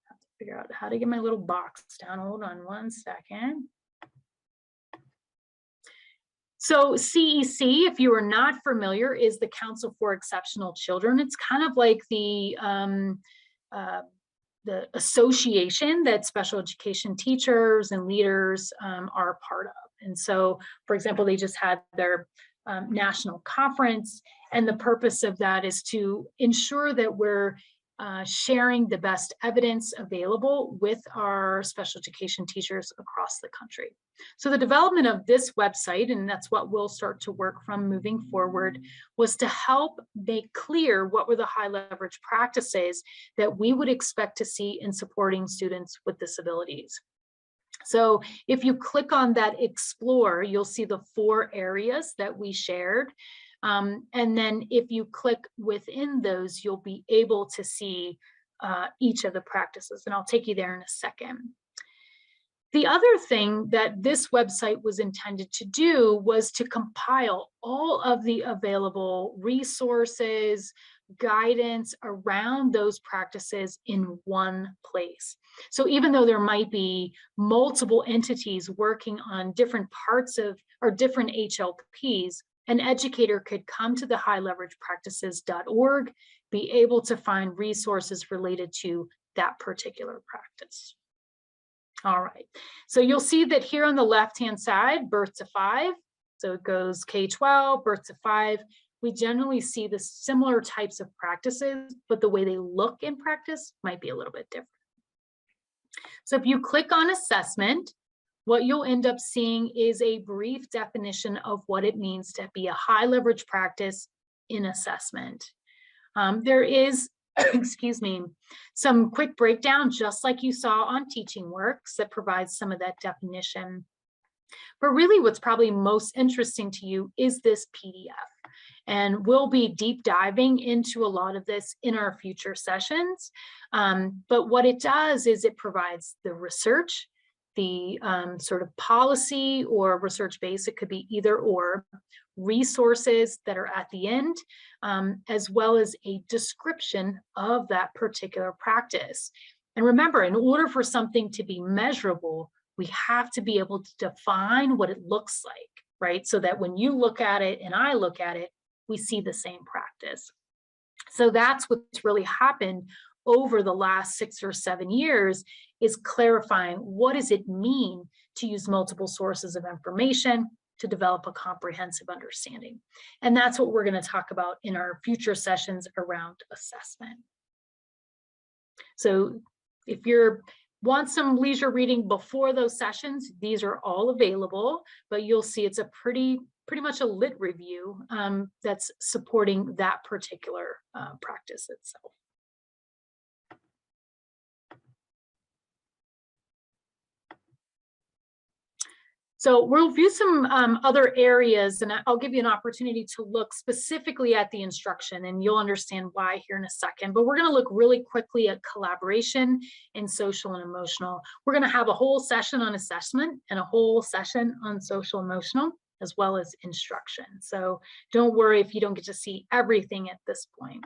I have to figure out how to get my little box down. Hold on one second. So CEC, if you are not familiar, is the Council for Exceptional Children. It's kind of like the association that special education teachers and leaders are a part of. And so, for example, they just had their national conference, and the purpose of that is to ensure that we're sharing the best evidence available with our special education teachers across the country. So the development of this website, and that's what we'll start to work from moving forward, was to help make clear what were the high leverage practices that we would expect to see in supporting students with disabilities. So if you click on that explore, you'll see the 4 areas that we shared. And then if you click within those, you'll be able to see each of the practices, and I'll take you there in a second. The other thing that this website was intended to do was to compile all of the available resources, guidance around those practices in one place. So even though there might be multiple entities working on different parts of or different HLPs, an educator could come to the highleveragepractices.org, be able to find resources related to that particular practice. All right, so you'll see that here on the left-hand side, birth to 5. So it goes K-12, birth to 5. We generally see the similar types of practices, but the way they look in practice might be a little bit different. So if you click on assessment, what you'll end up seeing is a brief definition of what it means to be a high leverage practice in assessment. There is, excuse me, some quick breakdown, just like you saw on Teaching Works, that provides some of that definition. But really what's probably most interesting to you is this PDF. And we'll be deep diving into a lot of this in our future sessions. But what it does is it provides the research, the sort of policy or research base, it could be either or, resources that are at the end, as well as a description of that particular practice. And remember, in order for something to be measurable, we have to be able to define what it looks like, right? So that when you look at it and I look at it, we see the same practice. So that's what's really happened over the last 6 or 7 years, is clarifying what does it mean to use multiple sources of information to develop a comprehensive understanding. And that's what we're going to talk about in our future sessions around assessment. So if you want some leisure reading before those sessions, these are all available, but you'll see it's a pretty much a lit review that's supporting that particular practice itself. So we'll view some other areas, and I'll give you an opportunity to look specifically at the instruction, and you'll understand why here in a second. But we're going to look really quickly at collaboration and social and emotional. We're going to have a whole session on assessment and a whole session on social emotional, as well as instruction. So don't worry if you don't get to see everything at this point.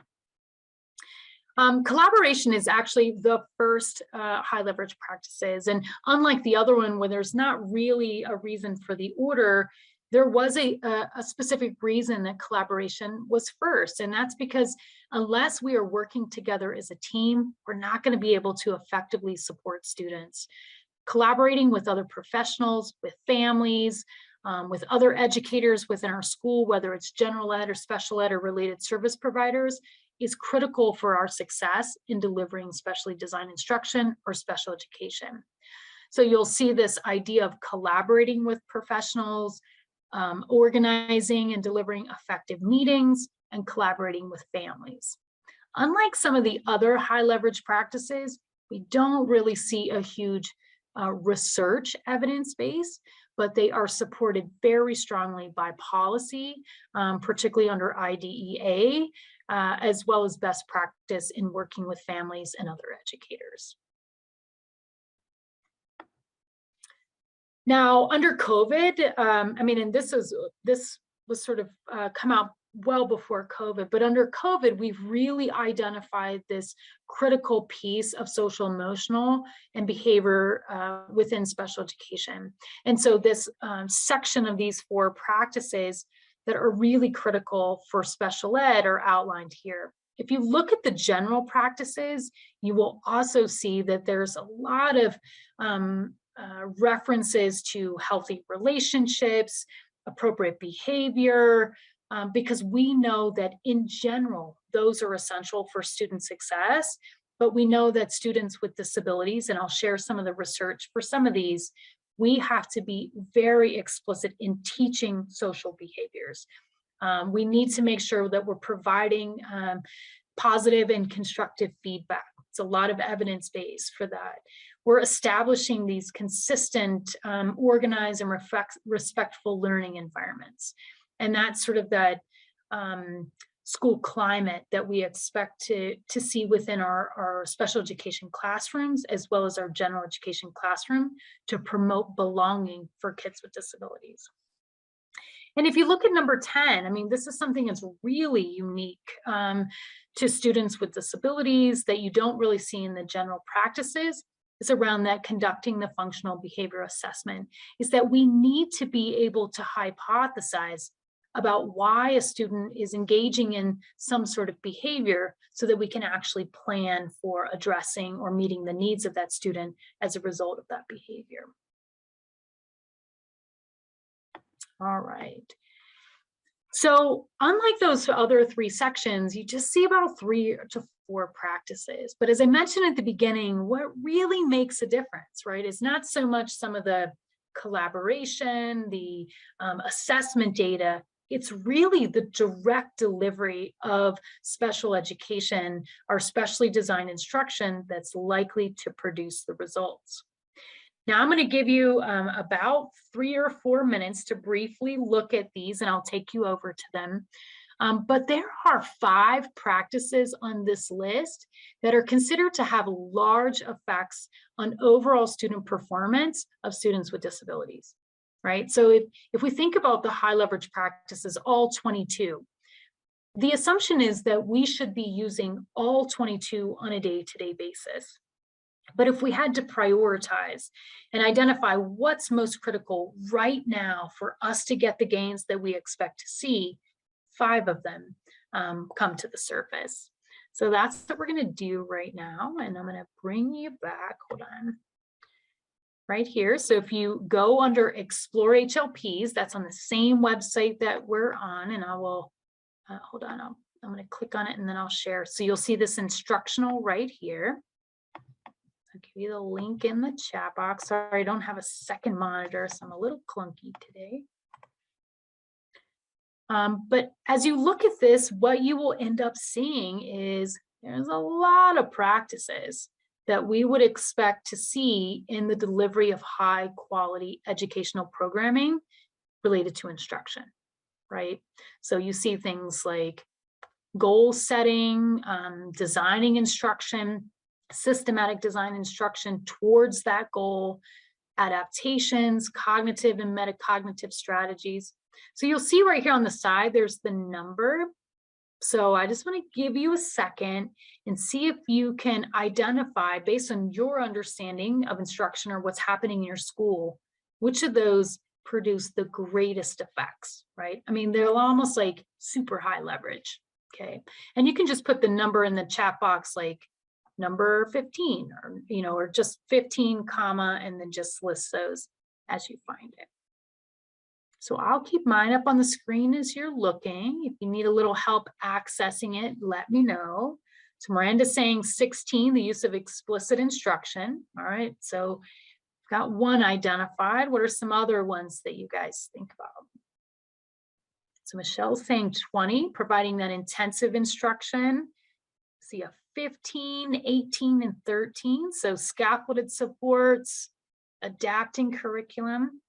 Collaboration is actually the first high leverage practices. And unlike the other one where there's not really a reason for the order, there was a specific reason that collaboration was first. And that's because unless we are working together as a team, we're not going to be able to effectively support students. Collaborating with other professionals, with families, with other educators within our school, whether it's general ed or special ed or related service providers, is critical for our success in delivering specially designed instruction or special education. So you'll see this idea of collaborating with professionals, organizing and delivering effective meetings, and collaborating with families. Unlike some of the other high leverage practices, we don't really see a huge research evidence base, but they are supported very strongly by policy, particularly under IDEA, as well as best practice in working with families and other educators. Now, under COVID, I mean, and this was sort of come out well before COVID, but under COVID, we've really identified this critical piece of social emotional and behavior within special education. And so this section of these 4 practices that are really critical for special ed are outlined here. If you look at the general practices, you will also see that there's a lot of references to healthy relationships, appropriate behavior, because we know that in general, those are essential for student success. But we know that students with disabilities, and I'll share some of the research for some of these, we have to be very explicit in teaching social behaviors. We need to make sure that we're providing positive and constructive feedback. It's a lot of evidence base for that. We're establishing these consistent, organized and respectful learning environments. And that's sort of that school climate that we expect to see within our special education classrooms, as well as our general education classroom, to promote belonging for kids with disabilities. And if you look at number 10, I mean, this is something that's really unique to students with disabilities that you don't really see in the general practices. Is around that conducting the functional behavior assessment, is that we need to be able to hypothesize about why a student is engaging in some sort of behavior so that we can actually plan for addressing or meeting the needs of that student as a result of that behavior. All right. So unlike those other 3 sections, you just see about 3 to 4 practices. But as I mentioned at the beginning, what really makes a difference, right, is not so much some of the collaboration, the assessment data. It's really the direct delivery of special education or specially designed instruction that's likely to produce the results. Now I'm going to give you about 3 or 4 minutes to briefly look at these, and I'll take you over to them. But there are 5 practices on this list that are considered to have large effects on overall student performance of students with disabilities, right? So if we think about the high leverage practices, all 22, the assumption is that we should be using all 22 on a day-to-day basis. But if we had to prioritize and identify what's most critical right now for us to get the gains that we expect to see, 5 of them come to the surface. So that's what we're going to do right now. And I'm going to bring you back. Hold on. Right here. So if you go under Explore HLPs, that's on the same website that we're on. And I will, hold on, I'm going to click on it and then I'll share. So you'll see this instructional right here. I'll give you the link in the chat box. Sorry, I don't have a second monitor, so I'm a little clunky today. But as you look at this, what you will end up seeing is there's a lot of practices that we would expect to see in the delivery of high quality educational programming related to instruction, right? So you see things like goal setting, designing instruction, systematic design instruction towards that goal, adaptations, cognitive and metacognitive strategies. So you'll see right here on the side, there's the number. So I just want to give you a second and see if you can identify, based on your understanding of instruction or what's happening in your school, which of those produce the greatest effects, right? I mean, they're almost like super high leverage, okay? And you can just put the number in the chat box, like number 15, or, you know, or just 15 comma, and then just list those as you find it. So I'll keep mine up on the screen as you're looking. If you need a little help accessing it, let me know. So Miranda's saying 16, the use of explicit instruction. All right, so I've got 1 identified. What are some other ones that you guys think about? So Michelle's saying 20, providing that intensive instruction. See a 15, 18, and 13. So scaffolded supports, adapting curriculum.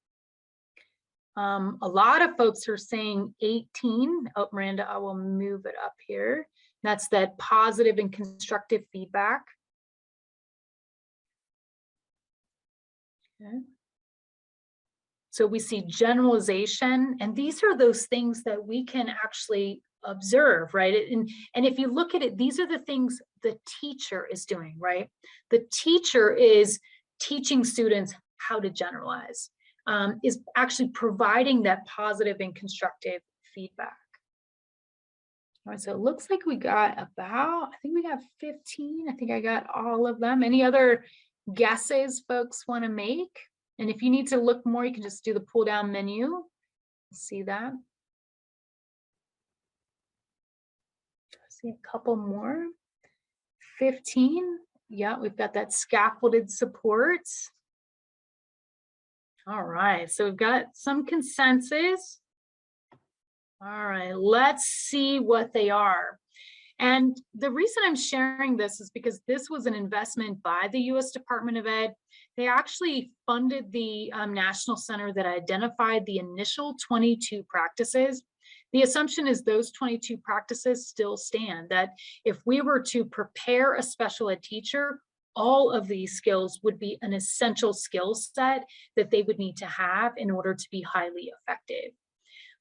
A lot of folks are saying 18. Oh, Miranda, I will move it up here. That's that positive and constructive feedback. Okay. So we see generalization, and these are those things that we can actually observe, right? And if you look at it, these are the things the teacher is doing, right? The teacher is teaching students how to generalize. Is actually providing that positive and constructive feedback. All right, so it looks like we got about, I think we got 15. I think I got all of them. Any other guesses folks want to make? And if you need to look more, you can just do the pull down menu. See that? see a couple more. 15. Yeah, we've got that scaffolded support. All right, so we've got some consensus. All right, let's see what they are. And the reason I'm sharing this is because this was an investment by the US Department of Ed. They actually funded the National Center that identified the initial 22 practices. The assumption is those 22 practices still stand, that if we were to prepare a special ed teacher, all of these skills would be an essential skill set that they would need to have in order to be highly effective.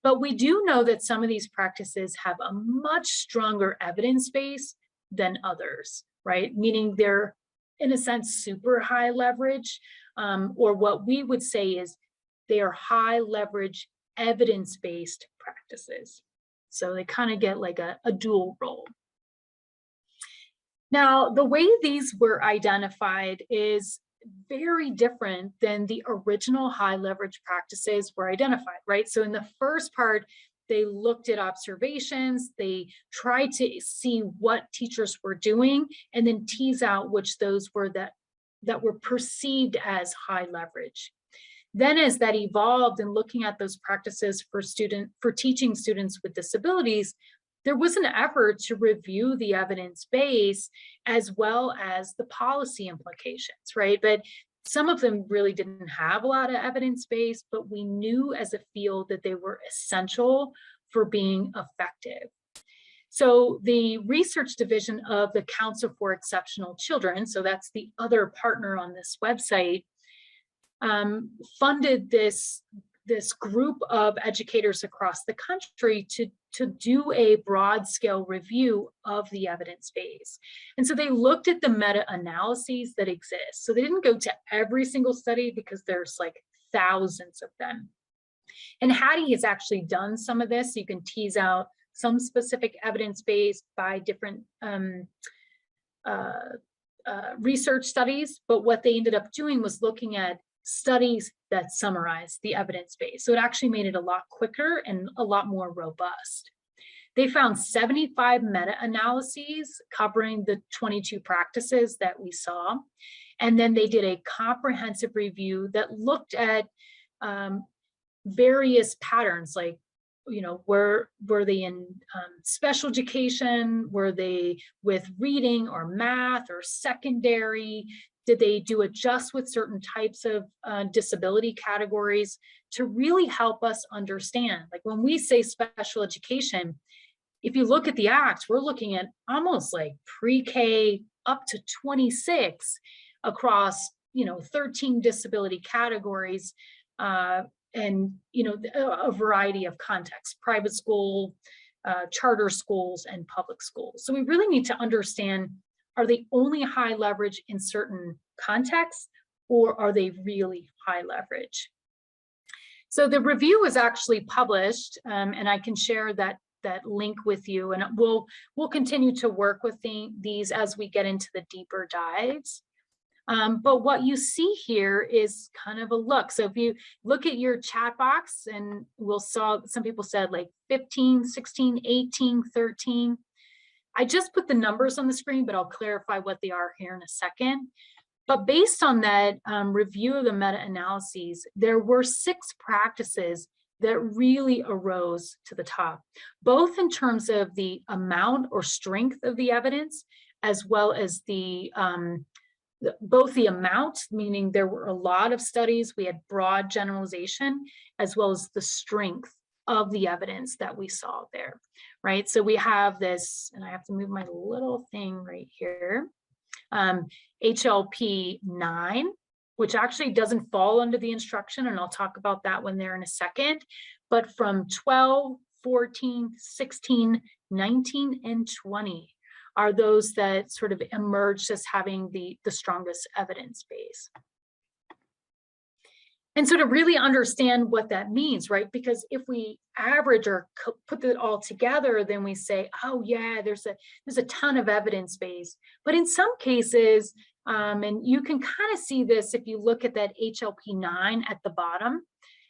But we do know that some of these practices have a much stronger evidence base than others, right? Meaning they're, in a sense, super high leverage, or what we would say is they are high leverage evidence-based practices. So they kind of get like a dual role. Now, the way these were identified is very different than the original high leverage practices were identified, right? So in the first part, they looked at observations, they tried to see what teachers were doing, and then tease out which those were that were perceived as high leverage. Then as that evolved and looking at those practices for teaching students with disabilities, there was an effort to review the evidence base as well as the policy implications, right? But some of them really didn't have a lot of evidence base, but we knew as a field that they were essential for being effective. So the research division of the Council for Exceptional Children, so that's the other partner on this website, funded this group of educators across the country to do a broad scale review of the evidence base. And so they looked at the meta-analyses that exist. So they didn't go to every single study because there's like thousands of them. And Hattie has actually done some of this. So you can tease out some specific evidence base by different research studies. But what they ended up doing was looking at studies that summarize the evidence base. So it actually made it a lot quicker and a lot more robust. They found 75 meta-analyses covering the 22 practices that we saw. And then they did a comprehensive review that looked at various patterns, like, you know, were they in special education? Were they with reading or math or secondary? Did they do it just with certain types of disability categories to really help us understand? Like when we say special education, if you look at the Act, we're looking at almost like pre-K up to 26 across, you know, 13 disability categories and, you know, a variety of contexts, private school, charter schools, and public schools. So we really need to understand, are they only high leverage in certain contexts, or are they really high leverage? So the review was actually published, and I can share that link with you, and we'll continue to work with these as we get into the deeper dives. But what you see here is kind of a look. So if you look at your chat box, and some people said like 15, 16, 18, 13. I just put the numbers on the screen, but I'll clarify what they are here in a second. But based on that review of the meta-analyses, there were 6 practices that really arose to the top, both in terms of the amount or strength of the evidence, as well as both the amount, meaning there were a lot of studies, we had broad generalization, as well as the strength of the evidence that we saw there, right? So we have this, and I have to move my little thing right here, HLP 9, which actually doesn't fall under the instruction, and I'll talk about that one there in a second, but from 12, 14, 16, 19, and 20 are those that sort of emerged as having the strongest evidence base. And so to really understand what that means, right? Because if we average or put it all together, then we say, oh yeah, there's a ton of evidence base. But in some cases, and you can kind of see this if you look at that HLP 9 at the bottom,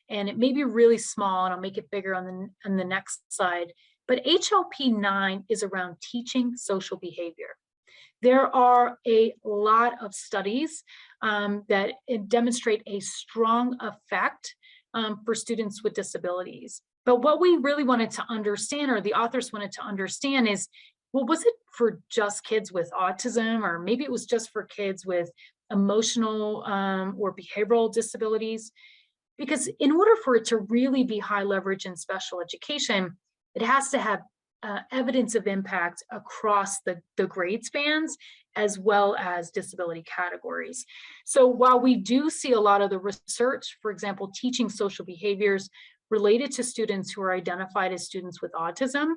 and it may be really small, and I'll make it bigger on the next slide. But HLP 9 is around teaching social behavior. There are a lot of studies that demonstrate a strong effect for students with disabilities. But what we really wanted to understand, or the authors wanted to understand, is, well, was it for just kids with autism, or maybe it was just for kids with emotional or behavioral disabilities? Because in order for it to really be high leverage in special education, it has to have evidence of impact across the grade spans, as well as disability categories. So while we do see a lot of the research, for example, teaching social behaviors related to students who are identified as students with autism,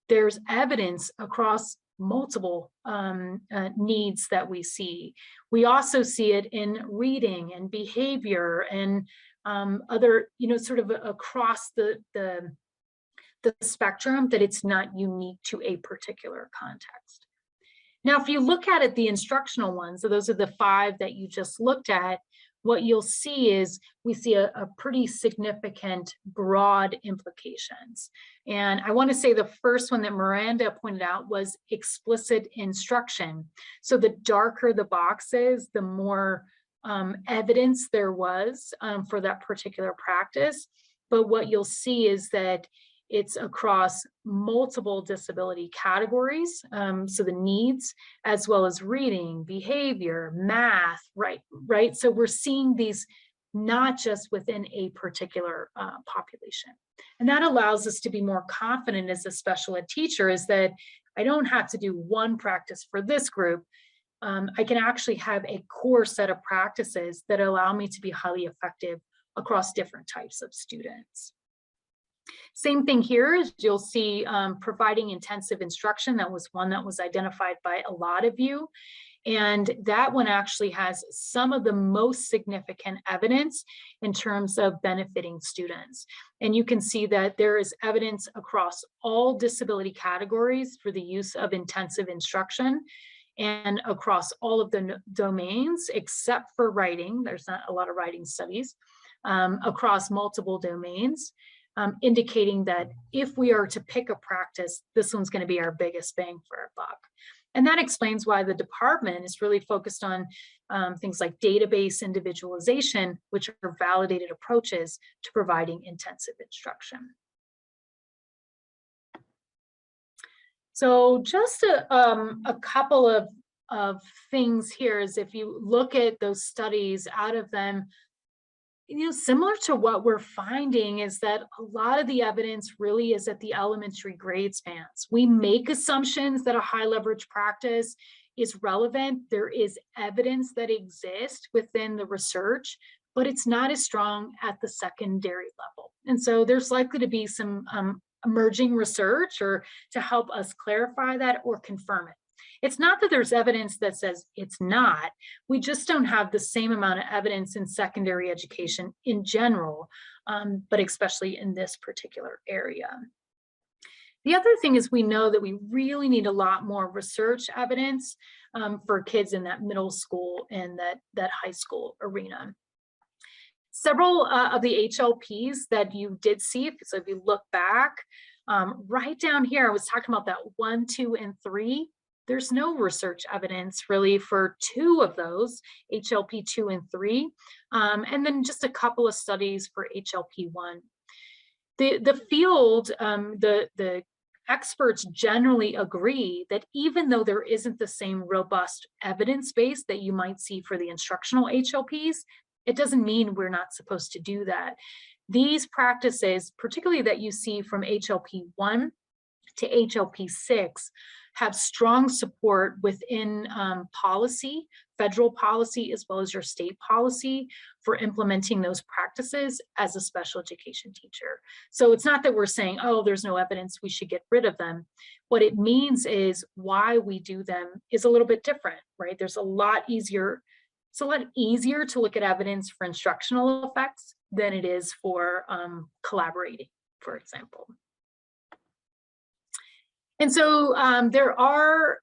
there's evidence across multiple needs that we see. We also see it in reading and behavior and other, sort of across the spectrum, that it's not unique to a particular context. Now, if you look at it, the instructional ones, so those are the 5 that you just looked at, what you'll see is we see a pretty significant broad implications. And I want to say the first one that Miranda pointed out was explicit instruction. So the darker the boxes, the more evidence there was for that particular practice. But what you'll see is that it's across multiple disability categories, so the needs, as well as reading, behavior, math, right? So we're seeing these not just within a particular population. And that allows us to be more confident as a special ed teacher, is that I don't have to do one practice for this group. I can actually have a core set of practices that allow me to be highly effective across different types of students. Same thing here, is you'll see providing intensive instruction. That was one that was identified by a lot of you. And that one actually has some of the most significant evidence in terms of benefiting students. And you can see that there is evidence across all disability categories for the use of intensive instruction, and across all of the domains, except for writing. There's not a lot of writing studies across multiple domains. Indicating that if we are to pick a practice, this one's going to be our biggest bang for our buck. And that explains why the department is really focused on things like database individualization, which are validated approaches to providing intensive instruction. So just a couple of things here is, if you look at those studies, out of them, similar to what we're finding is that a lot of the evidence really is at the elementary grade spans. We make assumptions that a high leverage practice is relevant. There is evidence that exists within the research, but it's not as strong at the secondary level. And so there's likely to be some emerging research or to help us clarify that or confirm it. It's not that there's evidence that says it's not. We just don't have the same amount of evidence in secondary education in general, but especially in this particular area. The other thing is, we know that we really need a lot more research evidence for kids in that middle school and that high school arena. Several of the HLPs that you did see, so if you look back, right down here, I was talking about that 1, 2, and 3. There's no research evidence really for 2 of those, HLP 2 and 3, and then just a couple of studies for HLP 1. The field, the experts generally agree that even though there isn't the same robust evidence base that you might see for the instructional HLPs, it doesn't mean we're not supposed to do that. These practices, particularly that you see from HLP 1 to HLP 6, have strong support within policy, federal policy, as well as your state policy for implementing those practices as a special education teacher. So it's not that we're saying, oh, there's no evidence, we should get rid of them. What it means is why we do them is a little bit different, right? It's a lot easier to look at evidence for instructional effects than it is for collaborating, for example. And so there are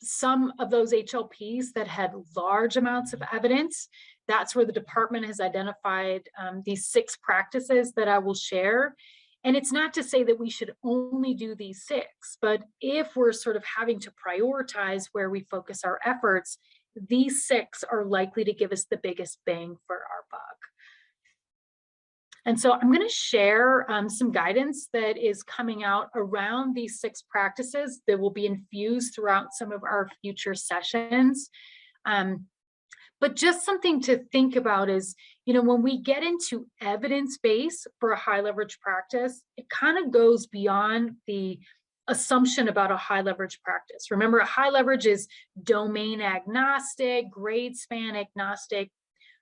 some of those HLPs that had large amounts of evidence. That's where the department has identified these 6 practices that I will share. And it's not to say that we should only do these 6, but if we're sort of having to prioritize where we focus our efforts, these 6 are likely to give us the biggest bang for our buck. And so I'm going to share some guidance that is coming out around these 6 practices that will be infused throughout some of our future sessions. But just something to think about is, when we get into evidence base for a high leverage practice, it kind of goes beyond the assumption about a high leverage practice. Remember, a high leverage is domain agnostic, grade span agnostic.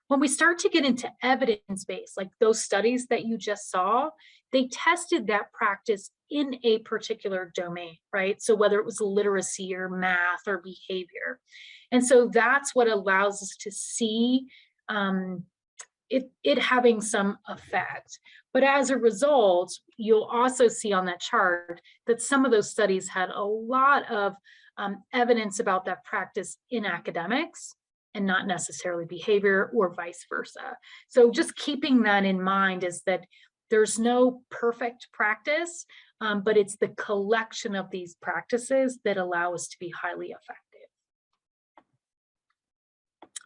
When we start to get into evidence base, like those studies that you just saw, they tested that practice in a particular domain, right? So whether it was literacy or math or behavior. And so that's what allows us to see it having some effect. But as a result, you'll also see on that chart that some of those studies had a lot of evidence about that practice in academics and not necessarily behavior, or vice versa. So just keeping that in mind is that there's no perfect practice, but it's the collection of these practices that allow us to be highly effective.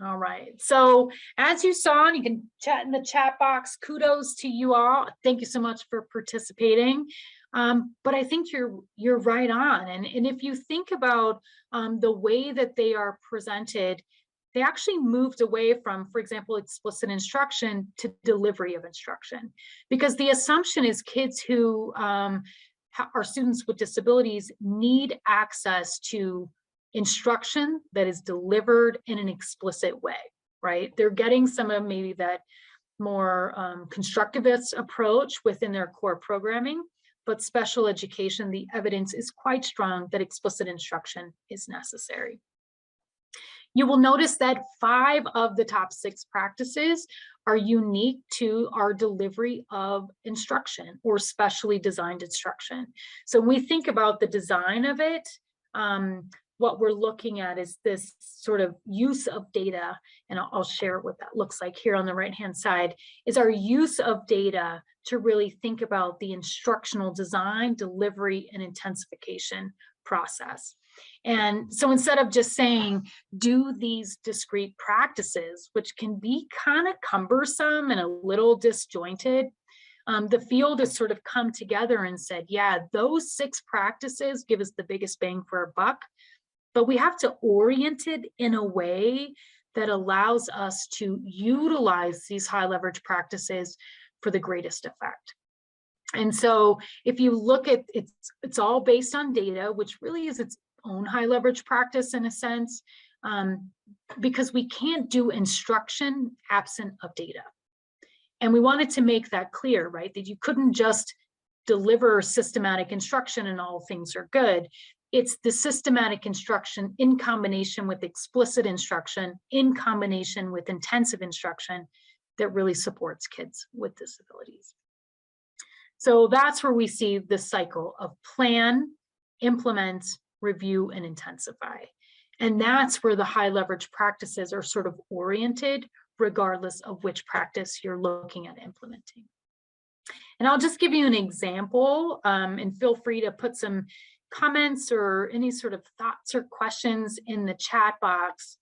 All right, so as you saw, and you can chat in the chat box, kudos to you all. Thank you so much for participating. But I think you're right on. And if you think about the way that they are presented, they actually moved away from, for example, explicit instruction to delivery of instruction, because the assumption is kids who are students with disabilities need access to instruction that is delivered in an explicit way, right? They're getting some of maybe that more constructivist approach within their core programming, but special education, the evidence is quite strong that explicit instruction is necessary. You will notice that 5 of the top 6 practices are unique to our delivery of instruction or specially designed instruction. So when we think about the design of it, what we're looking at is this sort of use of data, and I'll share what that looks like here on the right-hand side, is our use of data to really think about the instructional design, delivery, and intensification process. And so instead of just saying, do these discrete practices, which can be kind of cumbersome and a little disjointed, the field has sort of come together and said, yeah, those 6 practices give us the biggest bang for our buck, but we have to orient it in a way that allows us to utilize these high leverage practices for the greatest effect. And so if you look at it's all based on data, which really is its own high leverage practice in a sense, because we can't do instruction absent of data. And we wanted to make that clear, right? That you couldn't just deliver systematic instruction and all things are good. It's the systematic instruction in combination with explicit instruction, in combination with intensive instruction, that really supports kids with disabilities. So that's where we see the cycle of plan, implement, review, and intensify. And that's where the high leverage practices are sort of oriented, regardless of which practice you're looking at implementing. And I'll just give you an example, and feel free to put some comments or any sort of thoughts or questions in the chat box.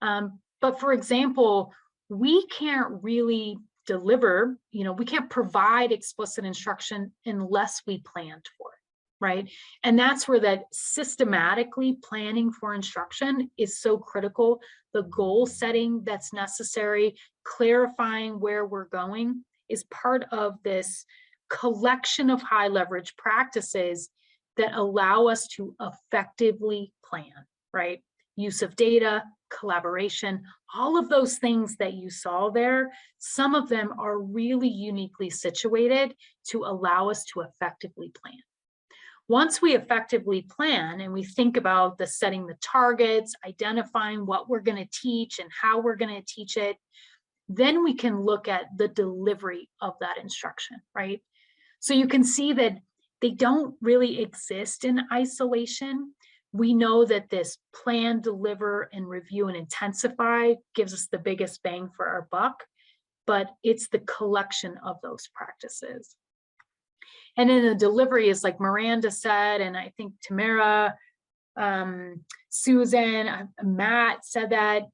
But for example, we can't really deliver, we can't provide explicit instruction unless we planned for it, right? And that's where that systematically planning for instruction is so critical. The goal setting that's necessary, clarifying where we're going, is part of this collection of high leverage practices that allow us to effectively plan, right? Use of data, collaboration, all of those things that you saw there, some of them are really uniquely situated to allow us to effectively plan. Once we effectively plan and we think about the setting the targets, identifying what we're going to teach and how we're going to teach it, then we can look at the delivery of that instruction, right? So you can see that they don't really exist in isolation. We know that this plan, deliver, and review and intensify gives us the biggest bang for our buck, but it's the collection of those practices. And then the delivery is like Miranda said, and I think Tamara, Susan, Matt said that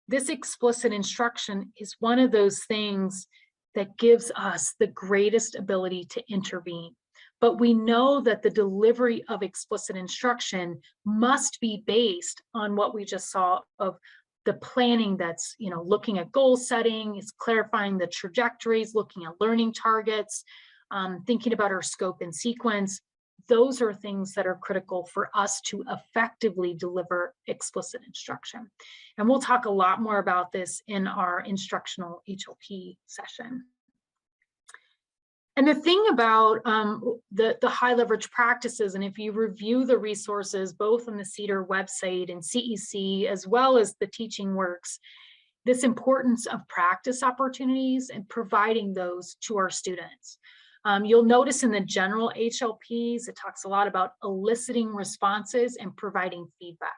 this explicit instruction is one of those things that gives us the greatest ability to intervene. But we know that the delivery of explicit instruction must be based on what we just saw of the planning that's, looking at goal setting, is clarifying the trajectories, looking at learning targets, thinking about our scope and sequence. Those are things that are critical for us to effectively deliver explicit instruction. And we'll talk a lot more about this in our instructional HLP session. And the thing about the high leverage practices, and if you review the resources, both on the CEDAR website and CEC, as well as the Teaching Works, this importance of practice opportunities and providing those to our students. You'll notice in the general HLPs, it talks a lot about eliciting responses and providing feedback.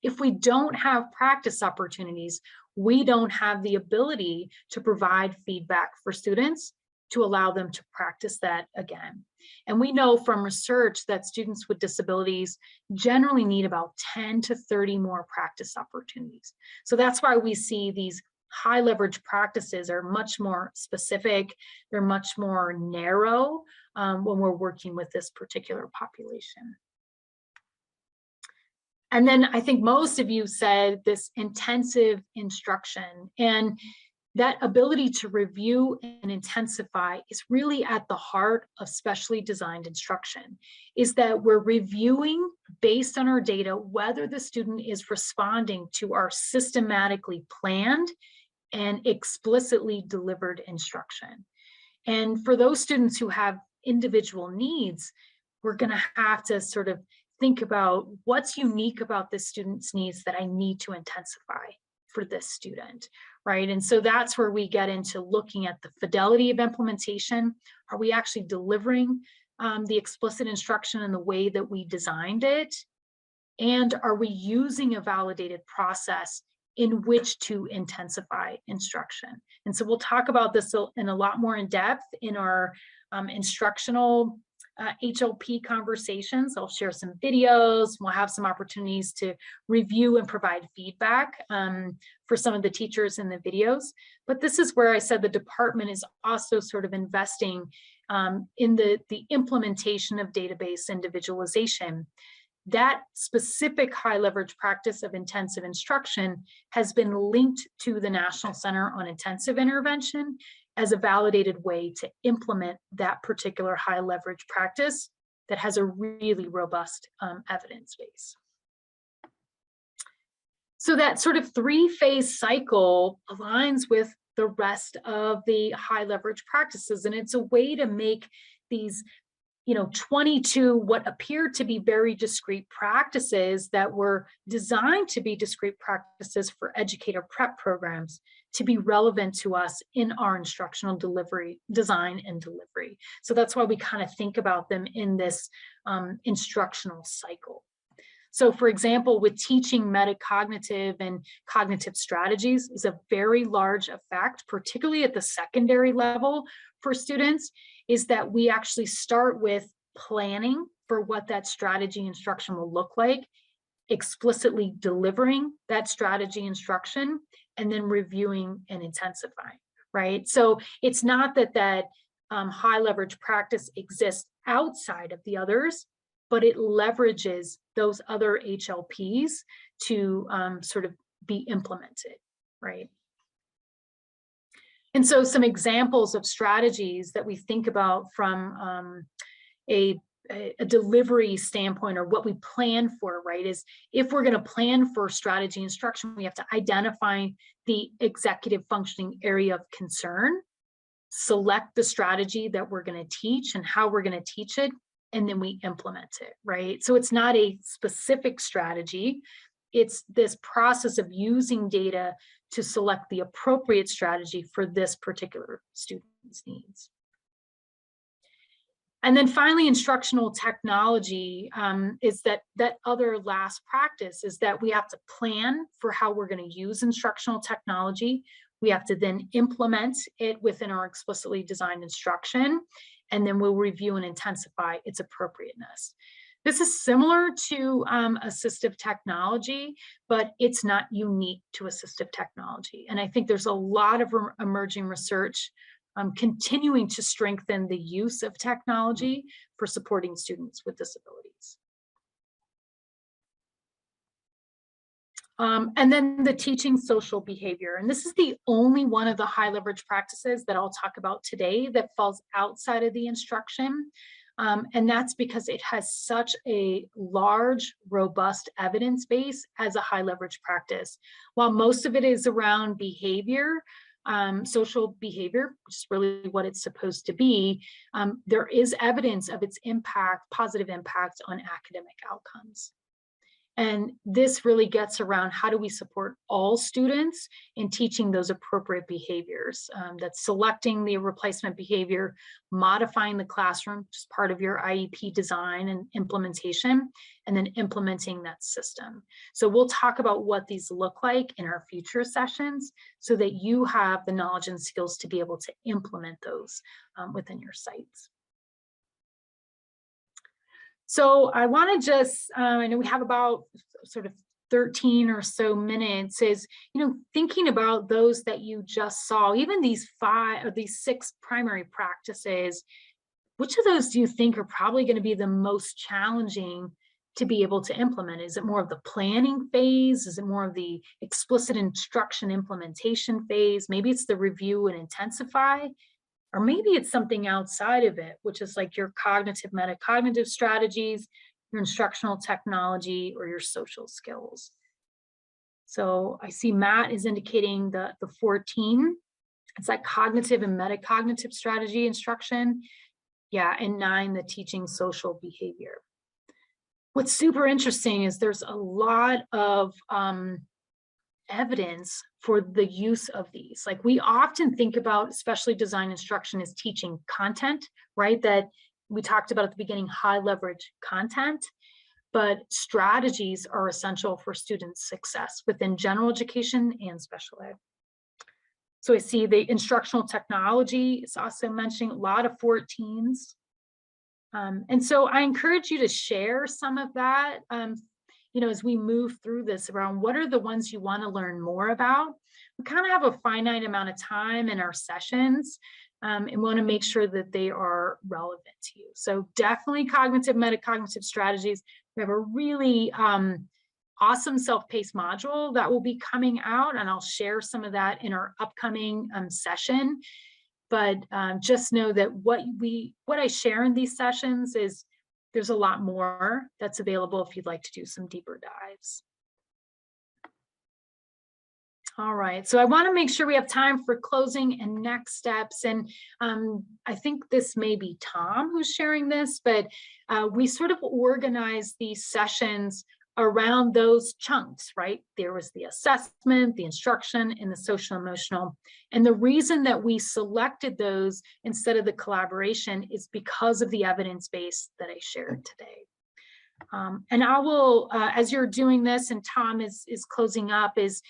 If we don't have practice opportunities, we don't have the ability to provide feedback for students to allow them to practice that again. And we know from research that students with disabilities generally need about 10 to 30 more practice opportunities. So that's why we see these high leverage practices are much more specific, they're much more narrow when we're working with this particular population. And then I think most of you said this intensive instruction, and that ability to review and intensify is really at the heart of specially designed instruction, is that we're reviewing based on our data whether the student is responding to our systematically planned and explicitly delivered instruction. And for those students who have individual needs, we're going to have to sort of think about what's unique about this student's needs that I need to intensify for this student, right? And so that's where we get into looking at the fidelity of implementation. Are we actually delivering the explicit instruction in the way that we designed it? And are we using a validated process in which to intensify instruction? And so we'll talk about this in a lot more in depth in our instructional HLP conversations. I'll share some videos. We'll have some opportunities to review and provide feedback for some of the teachers in the videos. But this is where I said the department is also sort of investing in the implementation of database individualization. That specific high leverage practice of intensive instruction has been linked to the National Center on Intensive Intervention as a validated way to implement that particular high leverage practice that has a really robust evidence base. So that sort of three-phase cycle aligns with the rest of the high leverage practices, and it's a way to make these 22 what appear to be very discrete practices that were designed to be discrete practices for educator prep programs to be relevant to us in our instructional delivery, design and delivery. So that's why we kind of think about them in this instructional cycle. So for example, with teaching metacognitive and cognitive strategies is a very large effect, particularly at the secondary level for students, is that we actually start with planning for what that strategy instruction will look like, explicitly delivering that strategy instruction, and then reviewing and intensifying, right? So it's not that high leverage practice exists outside of the others, but it leverages those other HLPs to sort of be implemented, right? And so some examples of strategies that we think about from a delivery standpoint, or what we plan for, right, is if we're going to plan for strategy instruction, we have to identify the executive functioning area of concern, select the strategy that we're going to teach and how we're going to teach it, and then we implement it, right? So it's not a specific strategy. It's this process of using data to select the appropriate strategy for this particular student's needs. And then finally, instructional technology is that other last practice is that we have to plan for how we're going to use instructional technology. We have to then implement it within our explicitly designed instruction. and then we'll review and intensify its appropriateness. This is similar to assistive technology, but it's not unique to assistive technology. And I think there's a lot of emerging research continuing to strengthen the use of technology for supporting students with disabilities. And then the teaching social behavior. And this is the only one of the high leverage practices that I'll talk about today that falls outside of the instruction. And that's because it has such a large, robust evidence base as a high leverage practice. While most of it is around behavior, social behavior, which is really what it's supposed to be, there is evidence of its impact, positive impact on academic outcomes. And this really gets around how do we support all students in teaching those appropriate behaviors. That's selecting the replacement behavior, modifying the classroom, which is part of your IEP design and implementation, and then implementing that system. So we'll talk about what these look like in our future sessions so that you have the knowledge and skills to be able to implement those within your sites. So I want to just, I know we have about sort of 13 or so minutes, is, thinking about those that you just saw, even these 5 or these 6 primary practices, which of those do you think are probably going to be the most challenging to be able to implement? Is it more of the planning phase? Is it more of the explicit instruction implementation phase? Maybe it's the review and intensify. Or maybe it's something outside of it, which is like your cognitive, metacognitive strategies, your instructional technology, or your social skills. So I see Matt is indicating the 14. It's like cognitive and metacognitive strategy instruction. Yeah, and 9, the teaching social behavior. What's super interesting is there's a lot of evidence for the use of these. Like, we often think about, especially design instruction, as teaching content, right? That we talked about at the beginning, high leverage content, but strategies are essential for students' success within general education and special ed. So I see the instructional technology is also mentioning a lot of 14s. And so I encourage you to share some of that as we move through this around what are the ones you want to learn more about. We kind of have a finite amount of time in our sessions and want to make sure that they are relevant to you. So definitely cognitive, metacognitive strategies. We have a really awesome self-paced module that will be coming out, and I'll share some of that in our upcoming session. But just know that what I share in these sessions is there's a lot more that's available if you'd like to do some deeper dives. All right, so I want to make sure we have time for closing and next steps. And I think this may be Tom who's sharing this, but we sort of organize these sessions around those chunks, right? There was the assessment, the instruction, and the social emotional. And the reason that we selected those instead of the collaboration is because of the evidence base that I shared today. And I will, as you're doing this and Tom is closing up, is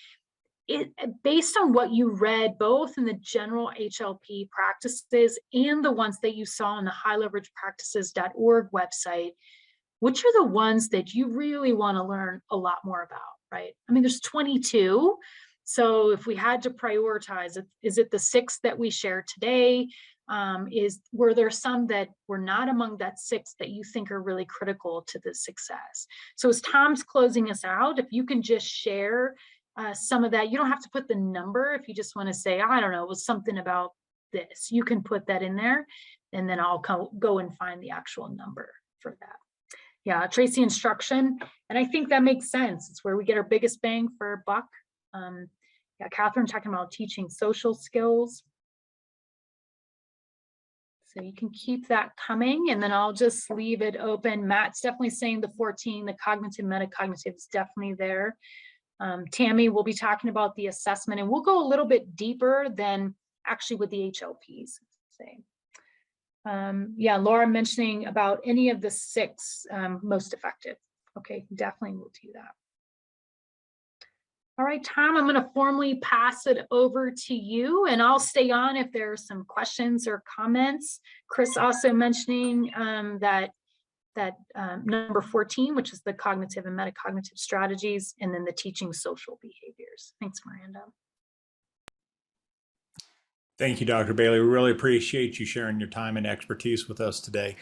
it based on what you read, both in the general HLP practices and the ones that you saw on the highleveragepractices.org website, which are the ones that you really want to learn a lot more about, right? I mean, there's 22. So if we had to prioritize, is it the 6 that we shared today? Were there some that were not among that 6 that you think are really critical to the success? So as Tom's closing us out, if you can just share some of that, you don't have to put the number. If you just want to say, I don't know, it was something about this, you can put that in there, and then I'll go and find the actual number for that. Yeah, Tracy, instruction, and I think that makes sense. It's where we get our biggest bang for our buck. Yeah, Catherine talking about teaching social skills. So you can keep that coming, and then I'll just leave it open. Matt's definitely saying the 14, the cognitive, metacognitive is definitely there. Tammy will be talking about the assessment, and we'll go a little bit deeper than actually with the HLPs. Say. Yeah, Laura mentioning about any of the 6 most effective. Okay, definitely we'll do that. All right, Tom, I'm going to formally pass it over to you, and I'll stay on if there are some questions or comments. Chris also mentioning that number 14, which is the cognitive and metacognitive strategies, and then the teaching social behaviors. Thanks, Miranda. Thank you, Dr. Bailey. We really appreciate you sharing your time and expertise with us today.